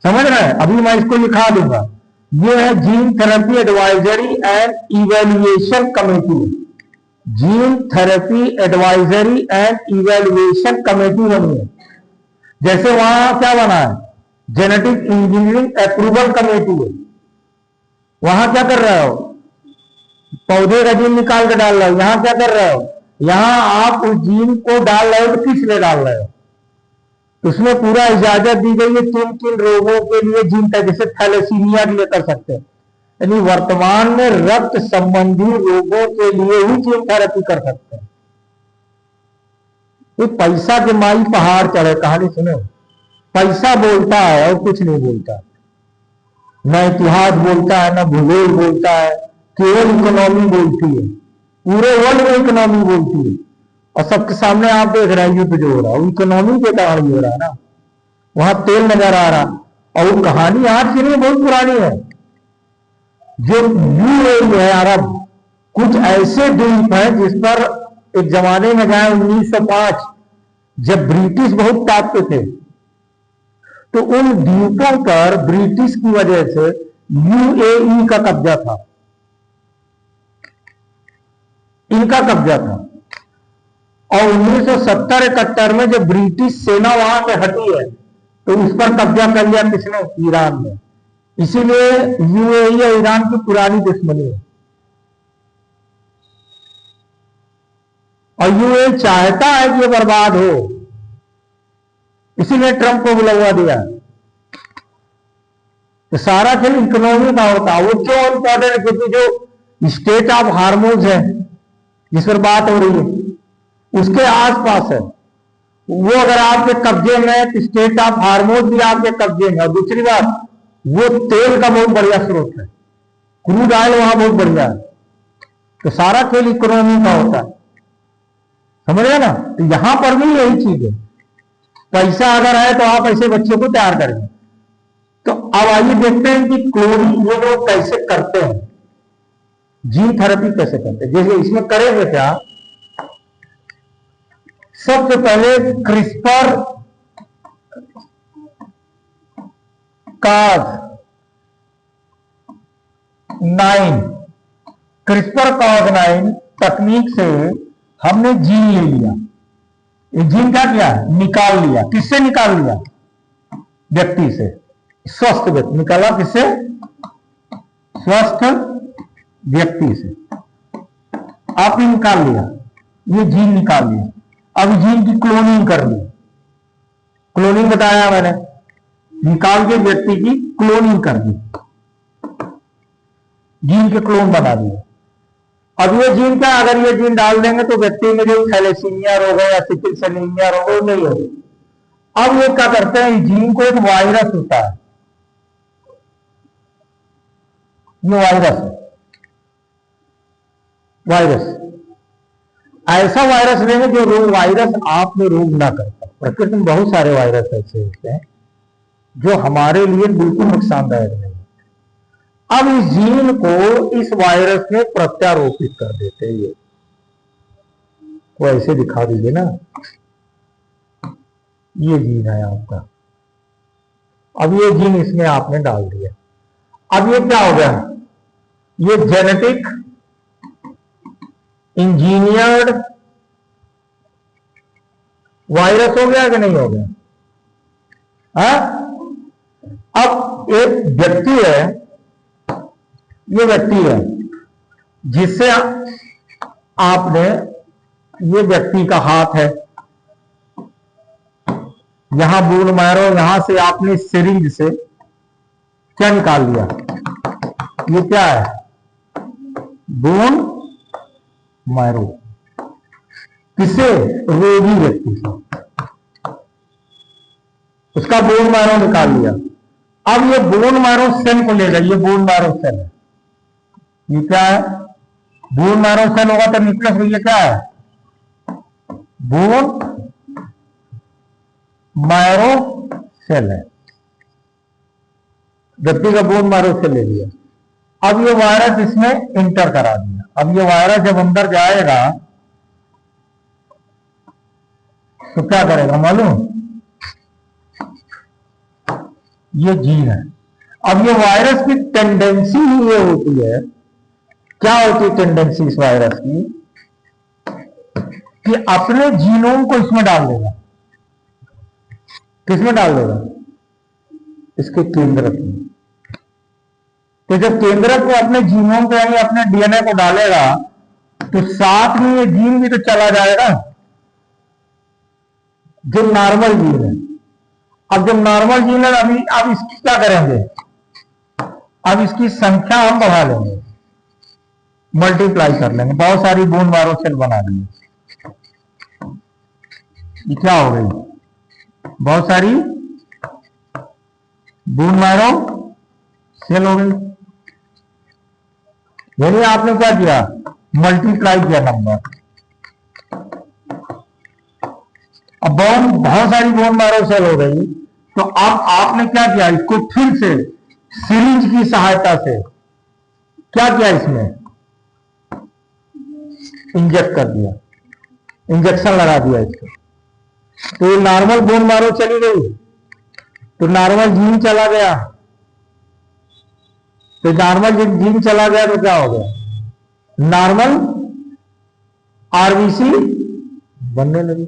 समझ रहे हैं? अभी मैं इसको लिखा दूंगा। ये है gene therapy advisory and evaluation committee. Gene therapy advisory and evaluation committee बनी है। जैसे वहां क्या बना है? जेनेटिक इंजीनियरिंग अप्रूवल कमेटी है। वहां क्या कर रहे हो? पौधे का जीन निकाल के डाल रहे हो। यहां क्या कर रहे हो? यहां आप उस जीन को डाल रहे हो तो किस लिए डाल रहे हो? उसमें पूरा इजाजत दी गई है किन किन रोगों के लिए जीन का, जैसे थैलेसीमिया के लिए कर सकते हैं। यानी वर्तमान में रक्त संबंधी रोगों के लिए ही जीन थेरेपी कर सकते हैं। ये पैसा के माई पहाड़ चढ़े कहानी सुनो। पैसा बोलता है और कुछ नहीं बोलता, न इतिहास बोलता है, न भूगोल बोलता है, केवल इकोनॉमी बोलती है। पूरे वर्ल्ड में इकोनॉमी बोलती है। और सबके सामने आप देख रहे हैं युद्ध जो हो रहा है, इकोनॉमी के कारण हो रहा है ना। वहां तेल नजर आ रहा, और वो कहानी आज की नहीं, बहुत पुरानी है। जो यूएई है अरब, कुछ ऐसे द्वीप हैं जिस पर एक जमाने में गए 1905 जब ब्रिटिश बहुत ताकते थे, तो उन द्वीपों पर ब्रिटिश की वजह से यूएई का कब्जा था, इनका कब्जा था। और 1970-71 में जब ब्रिटिश सेना वहां से हटी है तो उस पर कब्जा कर लिया किसने? ईरान ने। इसीलिए यूएई और ईरान की पुरानी दुश्मनी है। और यूएई चाहता है कि ये बर्बाद हो, इसीलिए ट्रंप को बुलवा दिया। तो सारा खेल इकोनॉमी का होता है। वो क्यों इंपॉर्टेंट है? क्योंकि जो स्टेट ऑफ हार्मोज है जिस पर बात हो रही है उसके आसपास है। वो अगर आपके कब्जे में है तो स्टेट ऑफ हार्मोज भी आपके कब्जे में। और दूसरी बात, वो तेल का बहुत बढ़िया स्रोत है, क्रूड ऑयल वहां बहुत बढ़िया है। तो सारा खेल इकोनॉमी का होता है, समझ रहे ना? तो यहां पर भी यही चीज है। पैसा अगर है तो आप ऐसे बच्चों को तैयार करेंगे। तो अब आइए देखते हैं कि क्लोनिंग ये लोग कैसे करते हैं, जीन थेरेपी कैसे करते हैं। जैसे इसमें करेंगे क्या, सबसे पहले क्रिस्पर काज 9 तकनीक से हमने जीन ले लिया। ये जीन क्या किया? निकाल लिया। किससे निकाल लिया? व्यक्ति से, स्वस्थ व्यक्ति। निकाला किससे? स्वस्थ व्यक्ति से। आपने निकाल लिया, ये जीन निकाल लिया। अब जीन की क्लोनिंग कर ली। क्लोनिंग बताया मैंने, निकाल के व्यक्ति की क्लोनिंग कर दी, जीन के क्लोन बना दिए। अब ये जीन क्या, अगर ये जीन डाल देंगे तो व्यक्ति में जो थैलेसीमिया रोग है या सिकल सेल एनीमिया रोग है नहीं होगा। अब वो क्या करते हैं, जीन को एक वायरस होता है, ये वायरस है, वायरस, ऐसा वायरस लेंगे जो रोग वायरस आप में रोग ना करता। प्रकृति में बहुत सारे वायरस ऐसे होते हैं जो हमारे लिए बिल्कुल नुकसानदायक नहीं। अब इस जीन को इस वायरस में प्रत्यारोपित कर देते हैं। ये वो ऐसे दिखा दीजिए ना, ये जीन है आपका। अब ये जीन इसमें आपने डाल दिया। अब ये क्या हो गया, ये जेनेटिक इंजीनियर्ड वायरस हो गया कि नहीं हो गया? अब एक व्यक्ति है, ये व्यक्ति है जिससे आपने, ये व्यक्ति का हाथ है, यहां बोन मैरो, यहां से आपने सिरिंज से क्या निकाल लिया? ये क्या है? Bone marrow. किसे? रोगी व्यक्ति से उसका बोन मैरो निकाल लिया। अब ये बोन मैरो सेल को लेगा, ये बोन मैरो सेल है। ये क्या है? बोन मैरो सेल होगा तो न्यूक्लियस में ये क्या है? बोन मैरो सेल है। व्यक्ति का बोन मैरो सेल ले लिया। अब ये वायरस इसमें इंटर करा दिया। अब ये वायरस जब अंदर जाएगा तो क्या करेगा मालूम? ये जीन है। अब ये वायरस की टेंडेंसी ही ये होती है, क्या होती है टेंडेंसी इस वायरस की, कि अपने जीनोम को इसमें डाल देगा। किसमें डाल देगा? इसके केंद्रक में। तो जब केंद्रक में अपने जीनोम को यानी अपने डीएनए को डालेगा तो साथ में ये जीन भी तो चला जाएगा, जो नॉर्मल जीन है। अब जब नॉर्मल जीन है, अभी अब इसकी क्या करेंगे? अब इसकी संख्या हम बढ़ा लेंगे, मल्टीप्लाई कर लेंगे, बहुत सारी बोन मैरो सेल बना देंगे। ये क्या हो गई? बहुत सारी बोन मैरो सेल हो गई। यानी आपने क्या किया? मल्टीप्लाई किया नंबर। अब बहुत सारी बोन मैरो सेल हो गई, तो अब आपने क्या किया? इसको फिर से सिरिंज की सहायता से क्या किया? इसमें इंजेक्ट कर दिया, इंजेक्शन लगा दिया इसको। तो ये नॉर्मल बोन मैरो चली गई, तो नॉर्मल जीन चला गया। तो नॉर्मल जीन चला गया तो क्या हो गया? नॉर्मल आरबीसी बनने लगी।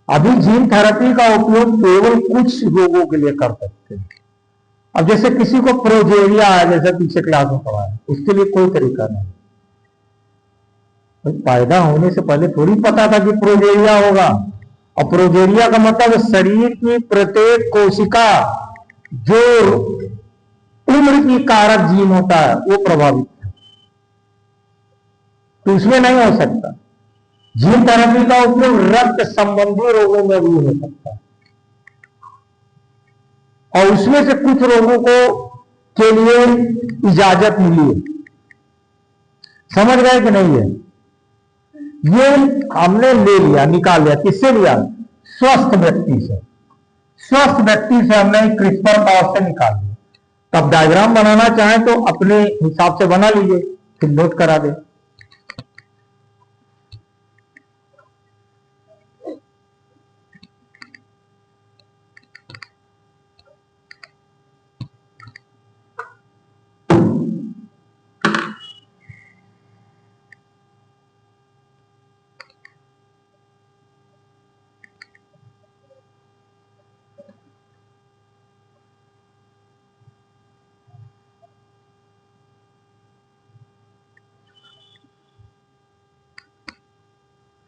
अभी जीन थेरेपी का उपयोग केवल कुछ रोगों के लिए कर सकते हैं। अब जैसे किसी को प्रोजेरिया है, जैसे पीछे क्लास में पढ़ा है, उसके लिए कोई तरीका नहीं। पैदा होने से पहले थोड़ी पता था कि प्रोजेरिया होगा। और प्रोजेरिया का मतलब शरीर की प्रत्येक कोशिका जो उम्र की कारक जीन होता है वो प्रभावित है, तो उसमें नहीं हो सकता। जीन थेरेपी का उपयोग रक्त संबंधी रोगों में भी हो सकता है, और उसमें से कुछ रोगों को के लिए इजाजत मिली है। समझ गए कि नहीं है? ये हमने ले लिया, निकाल लिया। किससे लिया? स्वस्थ व्यक्ति से। स्वस्थ व्यक्ति से हमने क्रिस्पर पावर से निकाल लिया। तब डायग्राम बनाना चाहें तो अपने हिसाब से बना लीजिए, फिर नोट करा दे।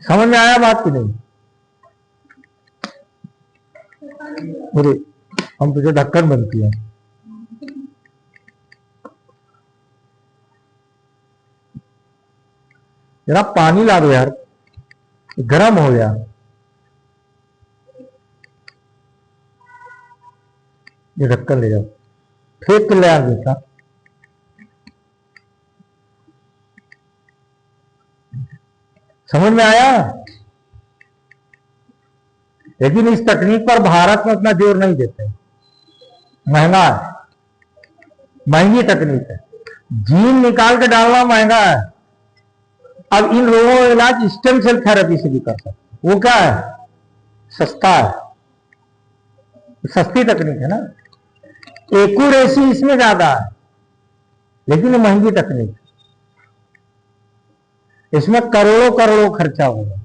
समझ में आया बात की नहीं? अरे हम तुझे ढक्कन बनती है। जरा पानी ला दो यार, गर्म हो गया। ये ढक्कन ले जाओ, फेंक के ले आ बेटा। समझ में आया? लेकिन इस तकनीक पर भारत में उतना जोर नहीं देते, महंगा है, महंगी तकनीक है। जीन निकाल के डालना महंगा है। अब इन रोगों का इलाज स्टेम सेल थेरेपी से भी कर सकते। वो क्या है? सस्ता है, सस्ती तकनीक है ना। एक्यूरेसी इसमें ज्यादा है, लेकिन महंगी तकनीक है। इसमें करोड़ों करोड़ों खर्चा होगा।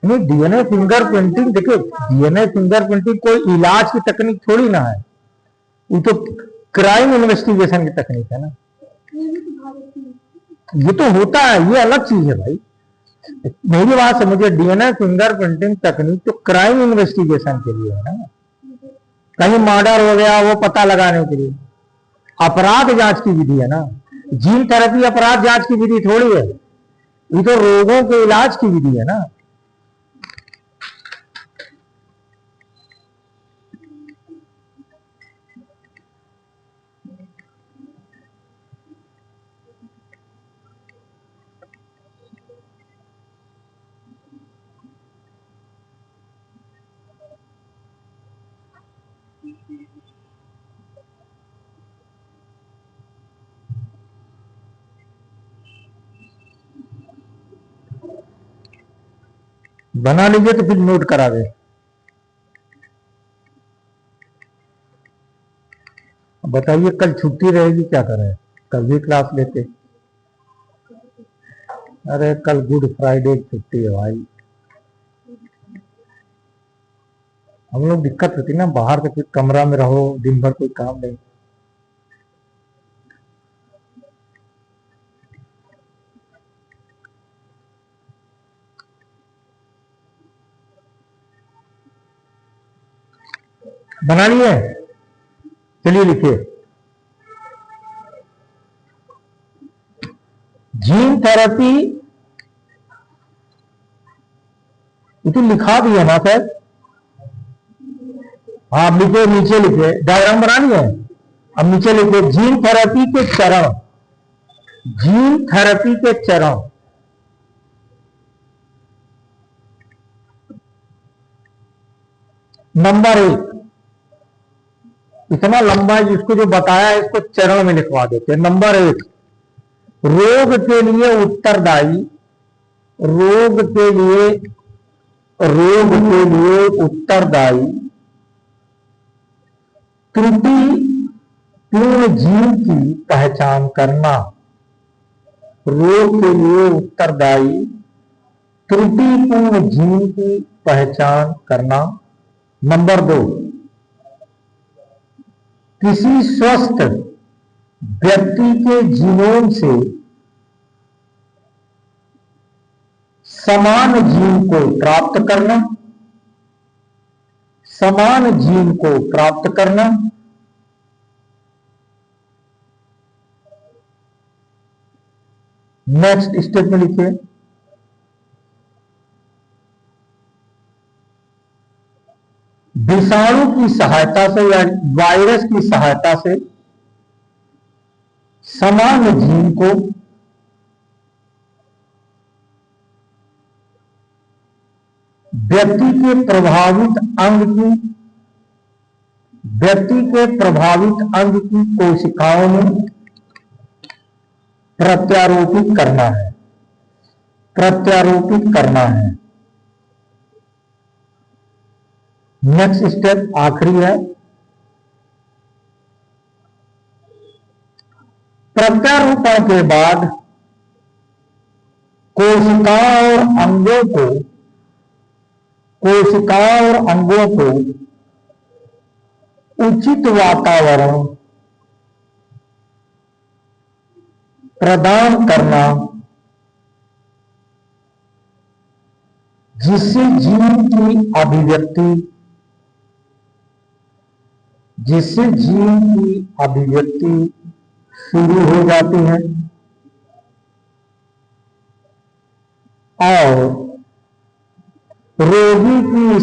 नहीं, डीएनए फिंगर प्रिंटिंग, देखिए डीएनए फिंगर प्रिंटिंग कोई इलाज की तकनीक थोड़ी ना है, वो तो क्राइम इन्वेस्टिगेशन की तकनीक है ना। ये तो होता है, ये अलग चीज है भाई। मेरी बात समझिए, डीएनए फिंगर प्रिंटिंग तकनीक तो क्राइम इन्वेस्टिगेशन के लिए है ना, कहीं मर्डर हो गया वो पता लगाने के लिए। अपराध जांच की विधि है ना। जीन थेरेपी अपराध जांच की विधि थोड़ी है, ये तो रोगों के इलाज की विधि है ना। बना लीजिए तो फिर नोट करा दे। बताइए कल छुट्टी रहेगी, क्या करें? कल भी क्लास लेते। अरे कल गुड फ्राइडे छुट्टी है भाई। हम लोग दिक्कत होती ना, बाहर से फिर कमरा में रहो दिन भर, कोई काम नहीं। बना लिए? चलिए लिखिए। जीन थेरेपी, ये तो लिखा दिया ना सर। हाँ लिखे, नीचे लिखे, डायग्राम बना लिए। अब नीचे लिखे जीन थेरेपी के चरण। जीन थेरेपी के चरण। नंबर 1, इतना लंबा है जिसको जो बताया है इसको चरण में लिखवा देते हैं। नंबर 1, रोग के लिए उत्तरदायी, रोग के लिए, रोग के लिए उत्तरदायी त्रुटि पूर्ण जीन की पहचान करना। रोग के लिए उत्तरदायी त्रुटिपूर्ण जीन की पहचान करना। नंबर 2, किसी स्वस्थ व्यक्ति के जीनोम से समान जीन को प्राप्त करना, समान जीन को प्राप्त करना। नेक्स्ट स्टेप में लिखिए, विषाणु की सहायता से या वायरस की सहायता से समान जीन को व्यक्ति के प्रभावित अंग की, व्यक्ति के प्रभावित अंग की कोशिकाओं में प्रत्यारोपित करना है, प्रत्यारोपित करना है। नेक्स्ट स्टेप आखिरी है, प्रत्यारोपण के बाद कोशिकाओं और अंगों को, कोशिकाओं और अंगों को उचित वातावरण प्रदान करना, जिससे जीन की अभिव्यक्ति, जिससे जीन की अभिव्यक्ति शुरू हो जाती है और रोगी की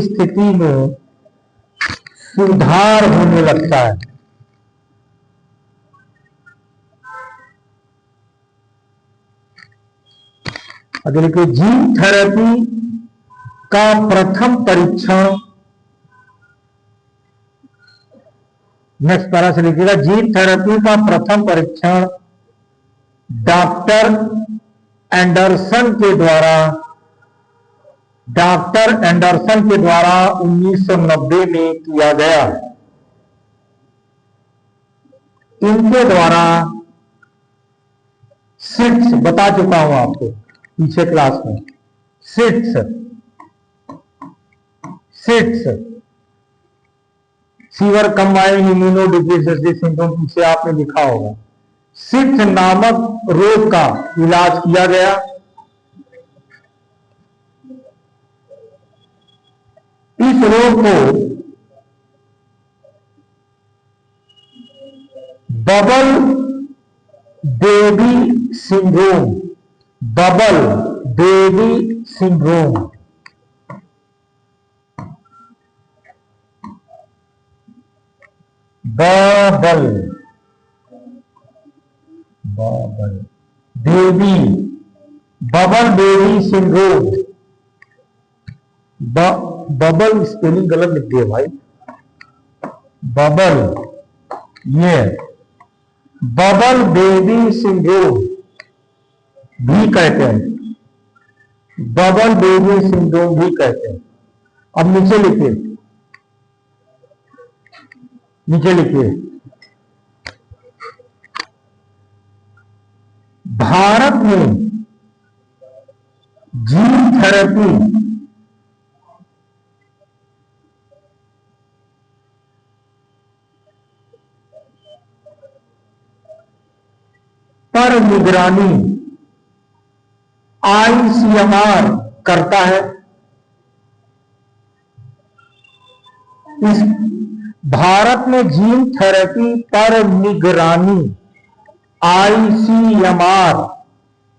स्थिति में सुधार होने लगता है। अगर देखिए जीन थेरेपी का प्रथम परीक्षण, नेक्स्ट पैरा से लिखिएगा, जीन थेरेपी का प्रथम परीक्षण डॉक्टर एंडरसन के द्वारा 1990 में किया गया। इनके द्वारा सिट्स बता चुका हूं आपको पीछे क्लास में, SCIDs severe combined immunodeficiency syndrome पीछे आपने लिखा होगा। सिट्स नामक रोग का इलाज किया गया। इस रोग को bubble baby syndrome, bubble baby syndrome, bubble spelling गलत लिख दिए भाई, बबल बेबी सिंड्रोम भी कहते हैं, बबल बेबी सिंड्रोम भी कहते हैं। अब नीचे लिखिए, भारत में जीन थेरेपी पर निगरानी ICMR करता है। इस भारत में जीन थेरेपी पर निगरानी ICMR,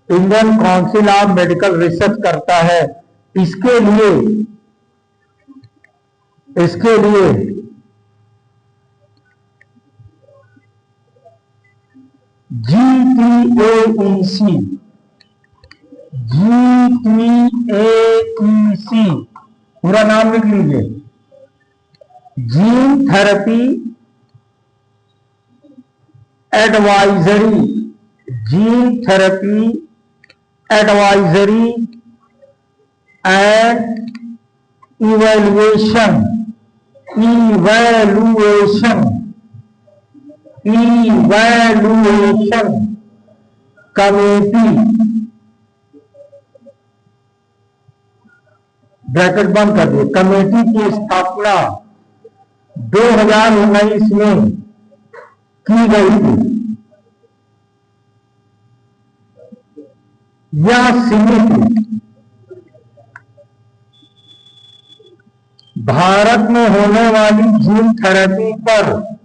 Indian council of medical research करता है। इसके लिए GTAEC पूरा नाम लिख लीजिए, gene therapy advisory and evaluation committee, bracket बंद कर दिए, कमेटी की स्थापना 2019 में की गई थी। यह समिति भारत में होने वाली जीन थेरेपी पर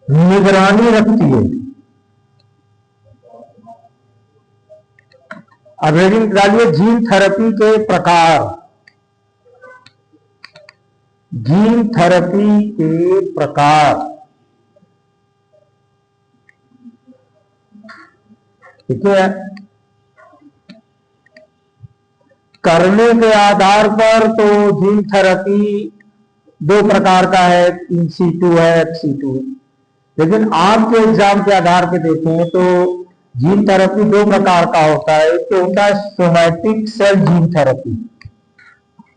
निगरानी रखती है। अब हेडिंग डालिए, जीन थेरेपी के प्रकार, जीन थेरेपी के प्रकार। ठीक है, करने के आधार पर तो जीन थेरेपी दो प्रकार का है, इन सीटू है, एक्स सीटू है। लेकिन आपके एग्जाम के आधार पे देखें तो जीन थेरेपी दो प्रकार का होता है। एक तो होता है somatic cell gene therapy,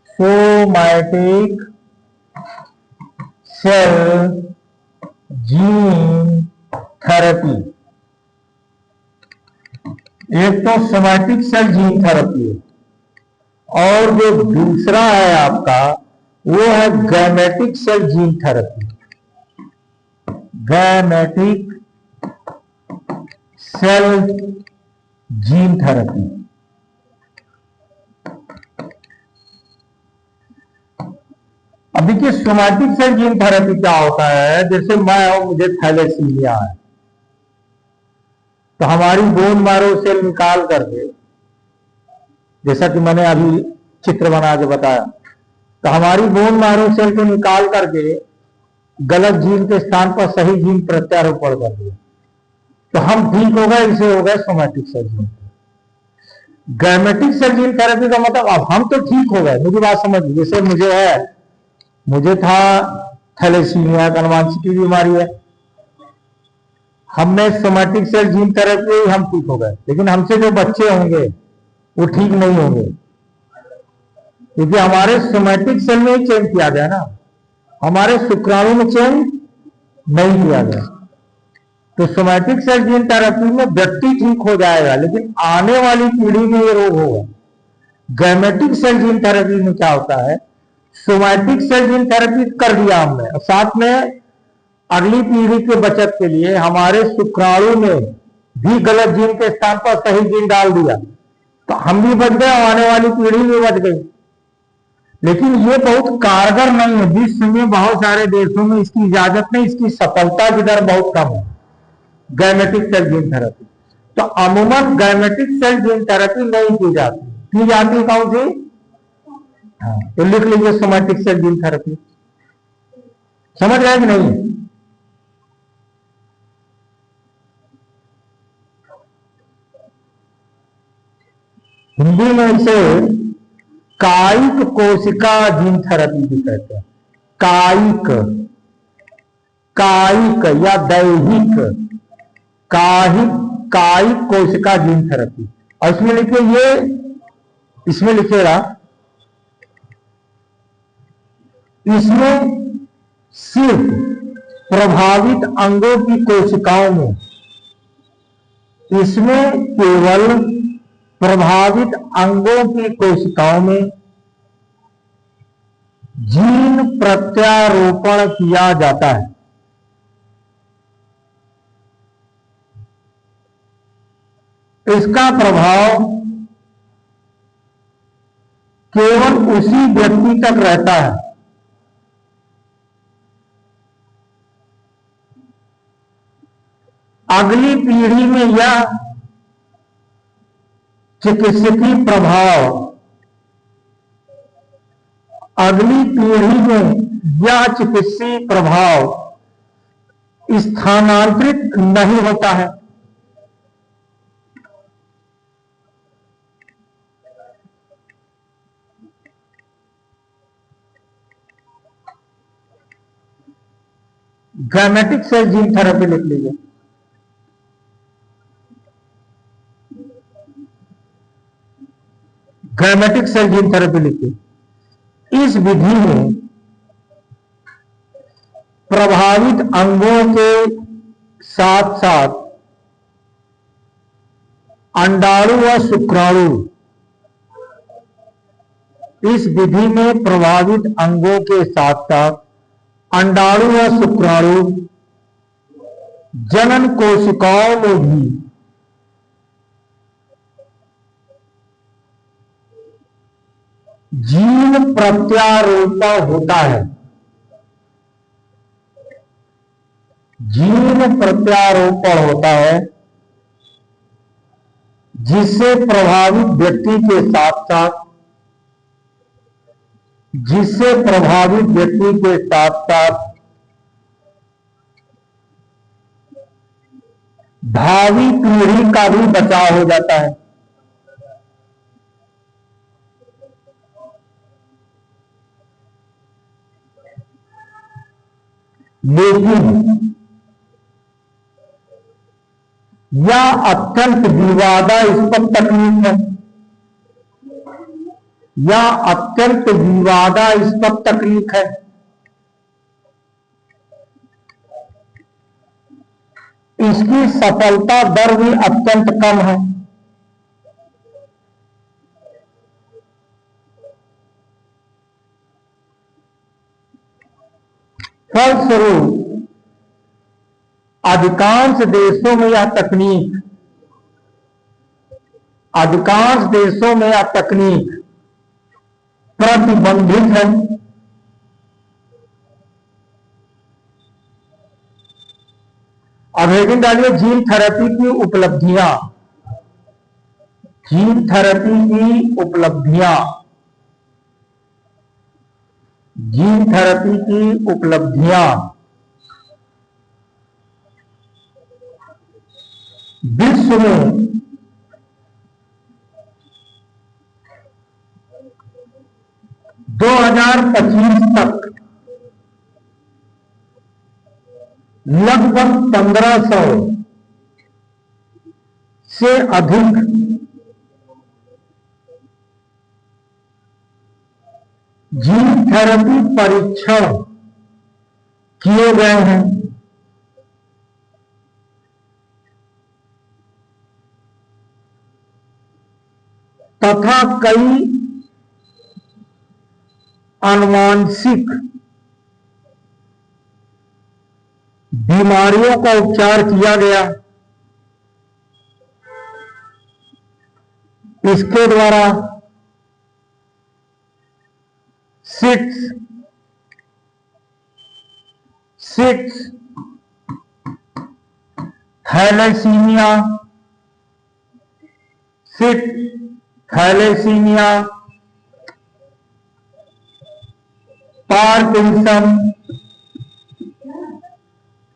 somatic cell gene therapy, एक तो सोमैटिक सेल जीन थेरेपी है, और जो दूसरा है आपका वो है gametic cell gene therapy, gametic cell gene therapy. अब देखिए सोमैटिक सेल जीन थेरेपी क्या होता है। जैसे मैं हूं, मुझे थैलेसीमिया है, तो हमारी बोन मैरो सेल निकाल करके जैसा कि मैंने अभी चित्र बना के बताया, तो हमारी बोन मैरो सेल को निकाल करके गलत जीन के स्थान पर सही जीन प्रत्यारोपण कर दिया, तो हम ठीक हो गए। इसे हो गए somatic cell gene. Gametic cell gene therapy का मतलब अब हम तो ठीक हो गए। मुझी बात समझ, जैसे मुझे था थैलेसीमिया, अनुवांशिक बीमारी है, हमने सोमैटिक सेल जीन थेरेपी, हम ठीक हो गए। लेकिन हमसे जो बच्चे होंगे वो ठीक नहीं होंगे, क्योंकि हमारे सोमैटिक सेल में ही चेंज किया गया ना, हमारे शुक्राणु में चेंज नहीं किया गया। तो सोमैटिक सेल जीन थेरेपी में व्यक्ति ठीक हो जाएगा, लेकिन आने वाली पीढ़ी में ये रोग होगा। गैमेटिक सेल जीन थेरेपी में क्या होता है, सोमैटिक सेल जीन थेरेपी कर दिया हमने, और साथ में अगली पीढ़ी के बचत के लिए हमारे शुक्राणु में भी गलत जीन के स्थान पर सही जीन डाल दिया, तो हम भी बच गए और आने वाली पीढ़ी भी बच गई। लेकिन ये बहुत कारगर नहीं है। विश्व में बहुत सारे देशों में इसकी इजाजत नहीं, इसकी सफलता की दर बहुत कम है गैमेटिक सेल जीन थेरेपी। तो अमूमन गैमेटिक सेल जीन थेरेपी नहीं की जाती कौन सी? हाँ, तो लिख लीजिए सोमैटिक सेल जीन थेरेपी। समझ गए कि नहीं? हिंदी में इसे कायिक कोशिका जीन थेरेपी भी कहते हैं। कायिक या दैहिक कायिक कोशिका जीन थेरेपी। और इसमें लिखिए, इसमें लिखिएगा, इसमें सिर्फ प्रभावित अंगों की कोशिकाओं में, इसमें केवल प्रभावित अंगों की कोशिकाओं में जीन प्रत्यारोपण किया जाता है। इसका प्रभाव केवल उसी व्यक्ति तक रहता है अगली पीढ़ी में यह चिकित्सकीय प्रभाव, अगली पीढ़ी में यह चिकित्सीय प्रभाव स्थानांतरित नहीं होता है। गैमेटिक सेल जीन थेरेपी लिख लीजिए। गैमेटिक सेल जीन थेरेपी लिखिए। इस विधि में प्रभावित अंगों के साथ साथ अंडाणु व शुक्राणु, इस विधि में प्रभावित अंगों के साथ साथ अंडाणु व शुक्राणु, जनन कोशिकाओं में भी जीन प्रत्यारोपण होता है। जीन प्रत्यारोपण होता है, जिससे प्रभावित व्यक्ति के साथ साथ भावी पीढ़ी का भी बचाव हो जाता है। लेकिन यह अत्यंत विवादास्पद तकनीक है। यह अत्यंत विवादास्पद तकनीक है। इसकी सफलता दर भी अत्यंत कम है। फलस्वरूप अधिकांश देशों में यह तकनीक प्रतिबंधित है। अब हेडिंग डालिए जीन थेरेपी की उपलब्धियां। जीन थेरेपी की उपलब्धियां, जीन थेरेपी की उपलब्धियां विश्व में 2025 तक लगभग 1500 से अधिक जीन थेरेपी परीक्षण किए गए हैं। तथा कई आनुवांशिक बीमारियों का उपचार किया गया। इसके द्वारा सिट्स, थैलेसीमिया,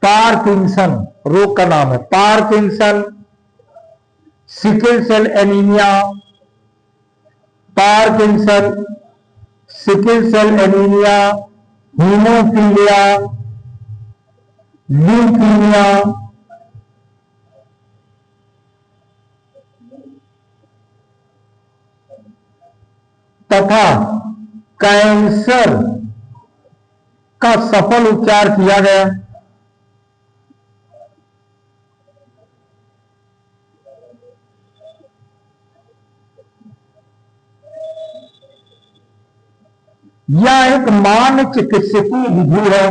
पार्किंसन रोग का नाम है, Parkinson, sickle cell anaemia, Parkinson, sickle cell anaemia, haemophilia, leukaemia, तथा कैंसर का सफल उपचार किया गया। यह एक मानव चिकित्सकीय विधि है।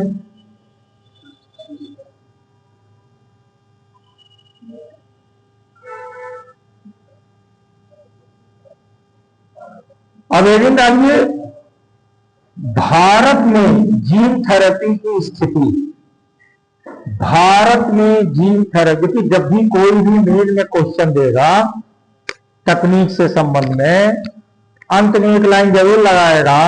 अब एक डालिए, भारत में जीन थेरेपी की स्थिति, भारत में जीन थेरेपी की जब भी कोई भी मेल में क्वेश्चन देगा तकनीक से संबंध में, अंत में एक लाइन जरूर लगाएगा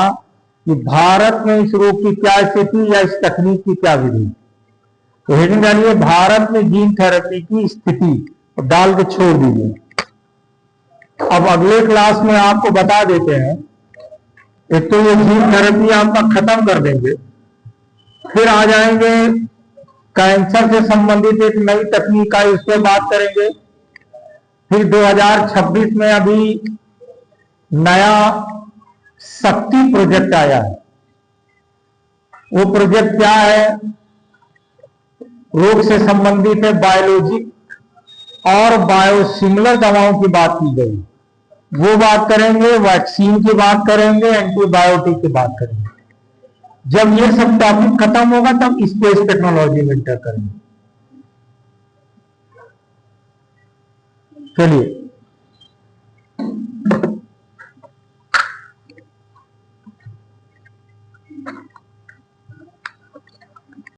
कि भारत में इस रोग की क्या स्थिति या इस तकनीक की क्या विधि। तो हेडिंग डालिए, भारत में जीन थेरेपी की स्थिति, डाल के छोड़ दीजिए। अब अगले क्लास में आपको बता देते हैं, एक तो ये जीन थेरेपी आपका खत्म कर देंगे, फिर आ जाएंगे कैंसर से संबंधित एक नई तकनीक आई, उस पर बात करेंगे। फिर 2026 में अभी नया शक्ति प्रोजेक्ट आया है। वो प्रोजेक्ट क्या है? रोग से संबंधित है, बायोलॉजिक और बायोसिमिलर दवाओं की बात की गई, वो बात करेंगे, वैक्सीन की बात करेंगे, एंटीबायोटिक की बात करेंगे। जब ये सब टॉपिक खत्म होगा तब स्पेस टेक्नोलॉजी में इंटर करेंगे। चलिए।